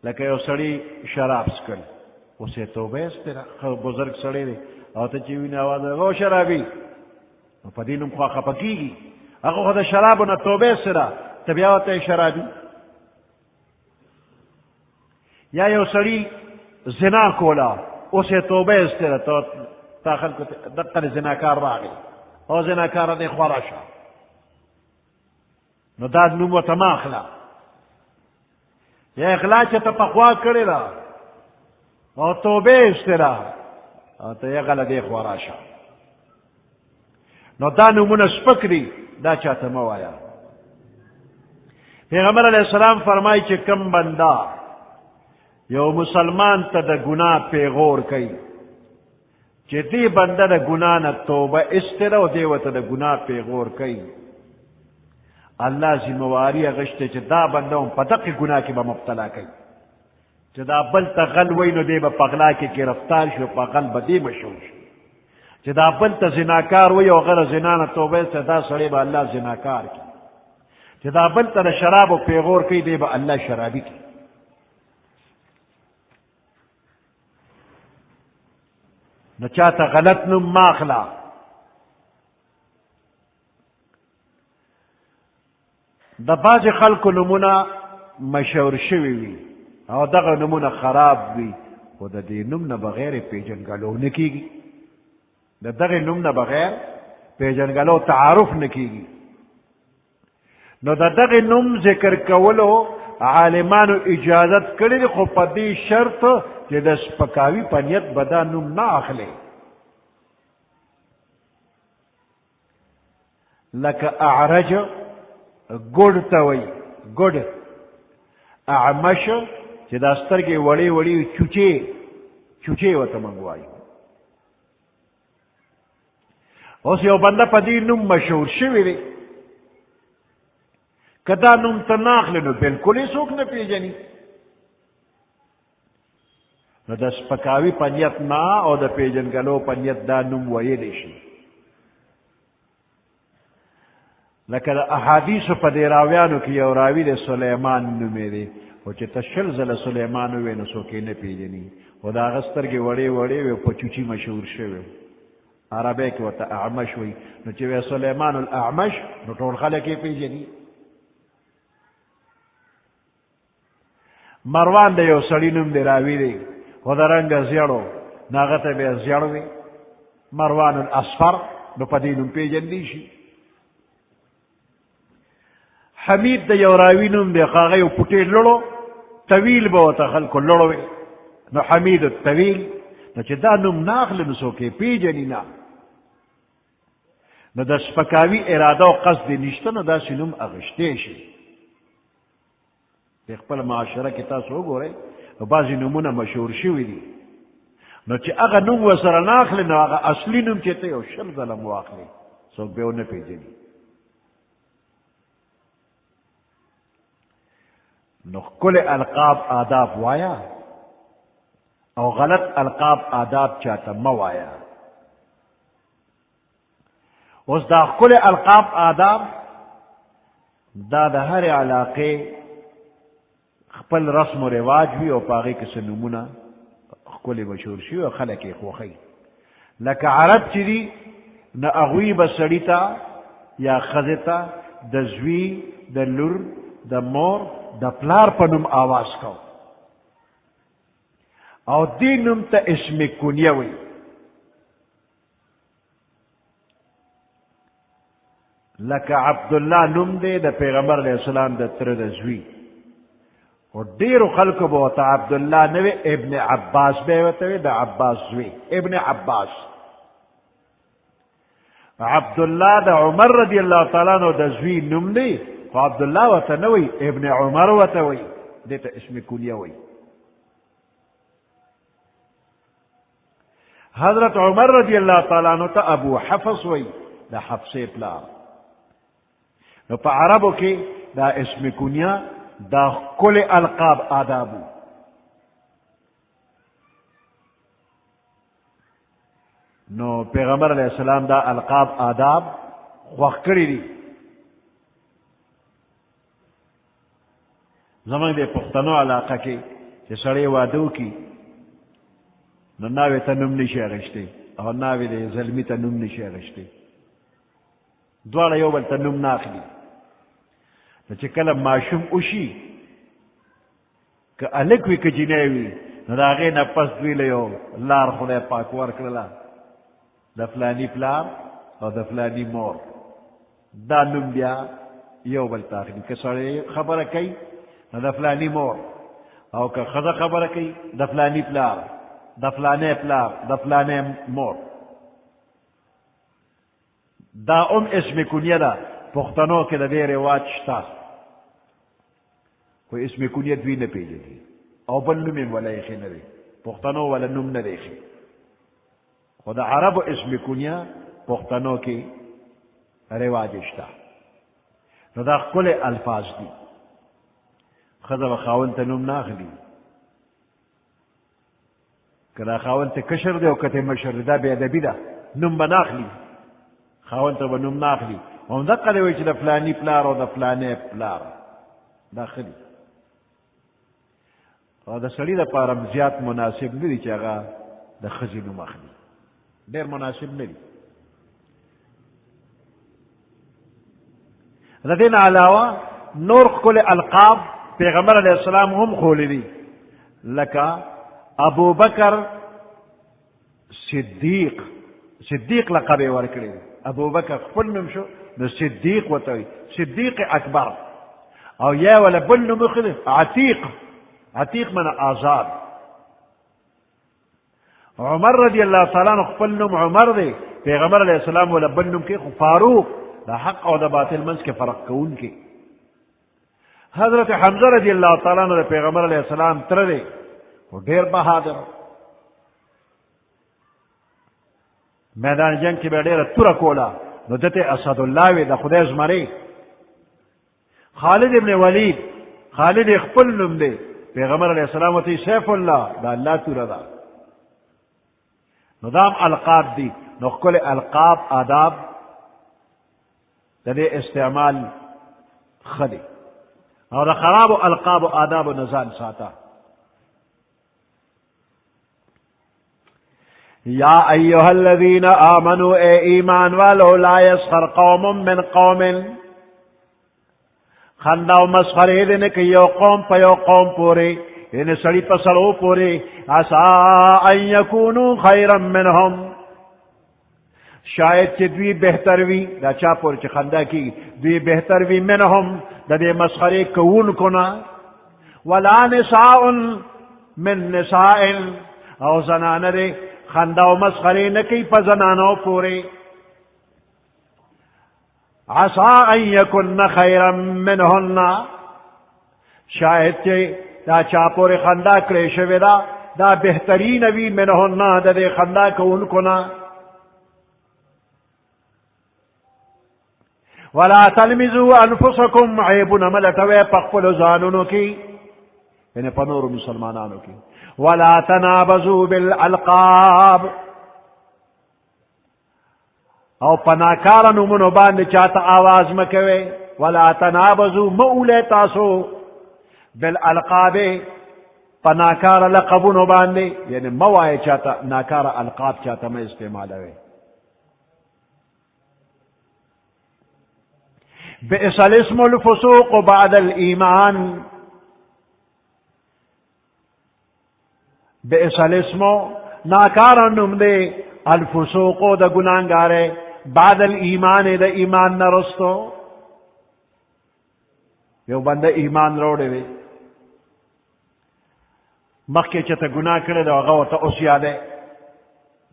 A: لکه یو سړي شراب څکل اسے توبه استلا خو بزرگ سړی دی او ته چې وینې اواز او شرابي نو په دې نوم خوا خفه کېږي هغه خو د شرابو نه توبه استلا ته بیا ورته شرابي یا یو سړي زنا کولا اسے توبه استلا تا خلکو دقه زناکار راغی او زناکار دی خورا شو نو دا نوم ورته مه اخله یا اخلاص چې ته پخوا کړې ده او توبه استلا او ته یې غله دی خورا شو نو دا نومونه سپک دي دا چاته مه وایه پیغمبر علیہ السلام فرمائی چې کم بنده یو مسلمان ته د ګناه پیغور کوي چې دی بنده د ګناه نه توبه استله او دی ورته د ګناه پیغور کوي الله ذمواري اخیستی چې دا بنده هم په دقې ګناه کې به مبتلا کوي چې دا بل ته غل وی نو دی به په غلا کې ګرفتار شو په غل به دی مشهور شي چې دا بل ته زناکار وی او غره زنا نه توبه ایسته دا سړی به الله زناکار کړي چې دا بل ته د شرابو پیغور کوي دی به الله شرابي کړي نو چاته غلط نوم ما اخلا د بعض خلکو نومونه مشهور شوي وي او دغه نومونه خراب وي خو د دې نوم نه بغیر پیژنګلو نه کېږي د دغه نوم نه بغیر پیژنګلو تعارف نه کېږي نو د دغه نوم ذکر کولو عالمانو اجازت کړی دی خو په دې شرط چې د سپکاوي په نیت به دا نوم نه اخلي لکه اعرج ګوډ ته وایي ګوډ اعمش چې دا سترګې وړې وړې چوچې ورته موږ وایو اوس یو بنده په دې نوم مشهور شوی دی که دا نوم ته نه اخلې نو بلکل یې څوک نه پېژني نو د سپکاوي په نیت نه او د پیژنګلو په نیت دا نوم ویلی شي لکه د احادیثو په دې راویانو کې یو راوي دی سلیمان نومې دی خو چې ته شل ځله سلیمان ووایې نو څوک یې نه پېژني خو د هغه سترګې وړې وړې وې په چوچي مشهور شوی عربی کې ورته اعمش وایي نو چې وی سلیمان الاعمش نو ټول خلک یې پېژني مروان د یو سړي نوم دی راوي دی خو د رنګه زیړو نو هغه ته بیا زیړ وي مروان الاصفر نو په دې نوم پېژندی شي حمید د یو راوي نوم دی خو هغه یو پوټې لړو طویل به ورته خلکو لړو وي نو حمید الطویل نو چې دا نوم نه اخلي نو څوک یې پېژني نه نو د سپکاوي اراده او قصد یې نشته نو داسې نوم اخیستی شي د خپل معاشره کې تاسو وګورئ نو بعضې نومونه مشهور شوي دي نو چې هغه نوم ورسره نه اخلي نو هغه اصلي نوم چې ته یو شل ځله مو واخلي څوک به ونه پېژني نو ښکلې القاب آداب وایا او غلط القاب آداب چاته مه وایا اوس دا ښکلې القاب آداب دا د هرې علاقې خپل رسم و رواج وي او په هغې کې څه نومونه ښکلې مشهور شوي او خلک یې خوښوي لکه عرب چې دي نه هغوی به سړي ته یا ښځې ته د زوی د لور د مور د پلار په نوم آواز کو او دې نوم ته اسم کنیه وي لکه عبدالله نوم دی د پیغمبر علیه السلام د تره د زوی او ډیرو خلکو به ورته عبدالله نه وي ابن عباس به یې ورته وي د عباس زوی ابن عباس عبدالله د عمر رضی الله تعالی عنہ د زوی نوم دی خو عبدالله ورته نه وي ابن عمر ورته وي دې ته اسم کنیه وي حضرت عمر رضی الله تعالی عنہ ته ابو حفص وي د حفصې پلار نو په عربو کې دا اسم کنیه دا ښکلې القاب آدابو نو پیغمبر علیہ السلام دا القاب آداب خوخ کری دی زمان دے پختنو علاقہ کی چی سڑے وادو کی نو ناوی تا نم نشی اغشتے اور ناوی دے ظلمی تا نم نشی اغشتے دوارا یو بل تا نم ناخلی نو چی کلم معشوم اشی کہ الکوی کجنیوی نو دا غی نپس دوی لیو لار خدای پاک ورکللا دا فلانی پلار اور دا فلانی مور دا نم بیا یو بل تاخلی کہ سڑے خبر کئی نو دا فلانی مور او کہ خدا خبر کئی دا فلانی پلار دا فلانے پلار دا فلانے مور دا اسم کنیہ دا پختنوں کے دا دے رواج شتا کوئی اسم کنیہ دوی نپی جدی او بل نمیم ولا ایخی نوی پختنوں ولا نم ندیخی خدا عرب اسم کنیہ پختنوں کی رواج شتا نو دا کل الفاظ دی خدا و خاون تا نم ناخلی کدا خاون تا کشر دے و کتے مشر دا بے ادبی دا نم بناخلی خاون تا نم ناخلی وم دا قدوی چی دا فلانی پلار و دا فلانے پلار داخلی اور دا سڑی دا پارم زیاد مناسب ندی چاگا دا خزی نم اخلی دیر مناسب ندی دا دین علاوہ نور کل القاب پیغمبر علیہ السلام ہم خولی دی لکا ابو بکر صدیق صدیق لقب ورکڑی ابو بکر خپل نم شو نو صدیق وطوی صدیق اکبر او یا ولا بل نم خلی عتیق عتیق من آزاد عمر رضی اللہ تعالیٰ عنہ خپل نم عمر دے پیغمبر علیہ السلام ولا بل نم کی فاروق دا حق او دا باطل منز کے فرق کون کی حضرت حمزہ رضی اللہ تعالیٰ عنہ پیغمبر علیہ السلام تردے وہ دیر بہادر میدان جنگ کی بیڑیر ترہ کولا نو دتے اسد اللہ وی دا خدای زمرے خالد ابن ولید خالد اخپل نم دے پیغمبر علیہ السلام تی سیف اللہ دا اللہ ترہ دا نو دام القاب دی نو کل القاب آداب دا دے استعمال خلی اور خراب و القاب و آداب و نزان ساتا یا ایوہ الذین آمنوا اے ایمان والو لا یسخر قوم من قوم خندہ و مسخرے دن کہ یو قوم پا یو قوم پورے ان سڑی پسرو پورے عسا ان یکونو خیرا منہم شاید چی دوی بہتر وی دا چاپور چی خندہ کی دوی بہتر وی منہم دا دے مسخرے کون کنا ولا نساء من نساء او زنان دے خندہ و مسخرے نکی پا زنانو پورے عسا ان یکن خیرا منہن شاید چی دا چاپور خندہ کرے شوی دا بہترین وی منہن دا دے خندہ کون کنا ولا تلمزوا انفسکم عیبنا ملتوے پخپل زانونو کی یعنی پنور مسلمانانو کی ولا تنابزوا بالالقاب او پناکارا نمونو باند چاہتا آواز مکوے ولا تنابزوا مولے تاسو بالالقاب پناکارا لقبونو باندے یعنی موائے چاہتا ناکارا القاب چاہتا میں استعمال ہوئے بئس الاسم الفسوق بعد الایمان بئس الاسم ناکارا نم دے الفسوق دا گناہگارے بعد الایمان دا ایمان نرستو یو بندہ ایمان روڑے وے مخی چتا گناہ کرے دا غوطا اس یادے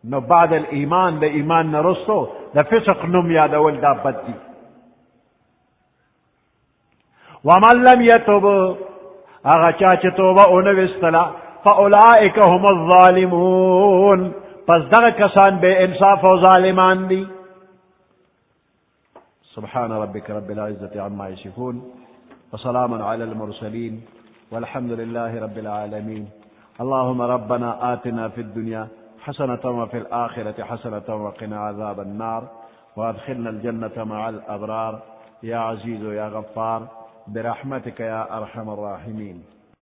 A: نو بعد الایمان دا ایمان نرستو دا فسق نم یادول دا بد دی ومن لم يتب اغا چاچ توبہ انوستلا فاولائک هم الظالمون پس دغ کسان بے انصاف و ظالمان دی سبحان ربك رب العزة عما يصفون وسلام على المرسلين والحمد لله رب العالمين اللهم ربنا آتنا في الدنيا حسنة وفي الآخرة حسنة وقنا عذاب النار وادخلنا الجنة مع الأبرار يا عزيز يا غفار برحمتك يا أرحم الراحمين.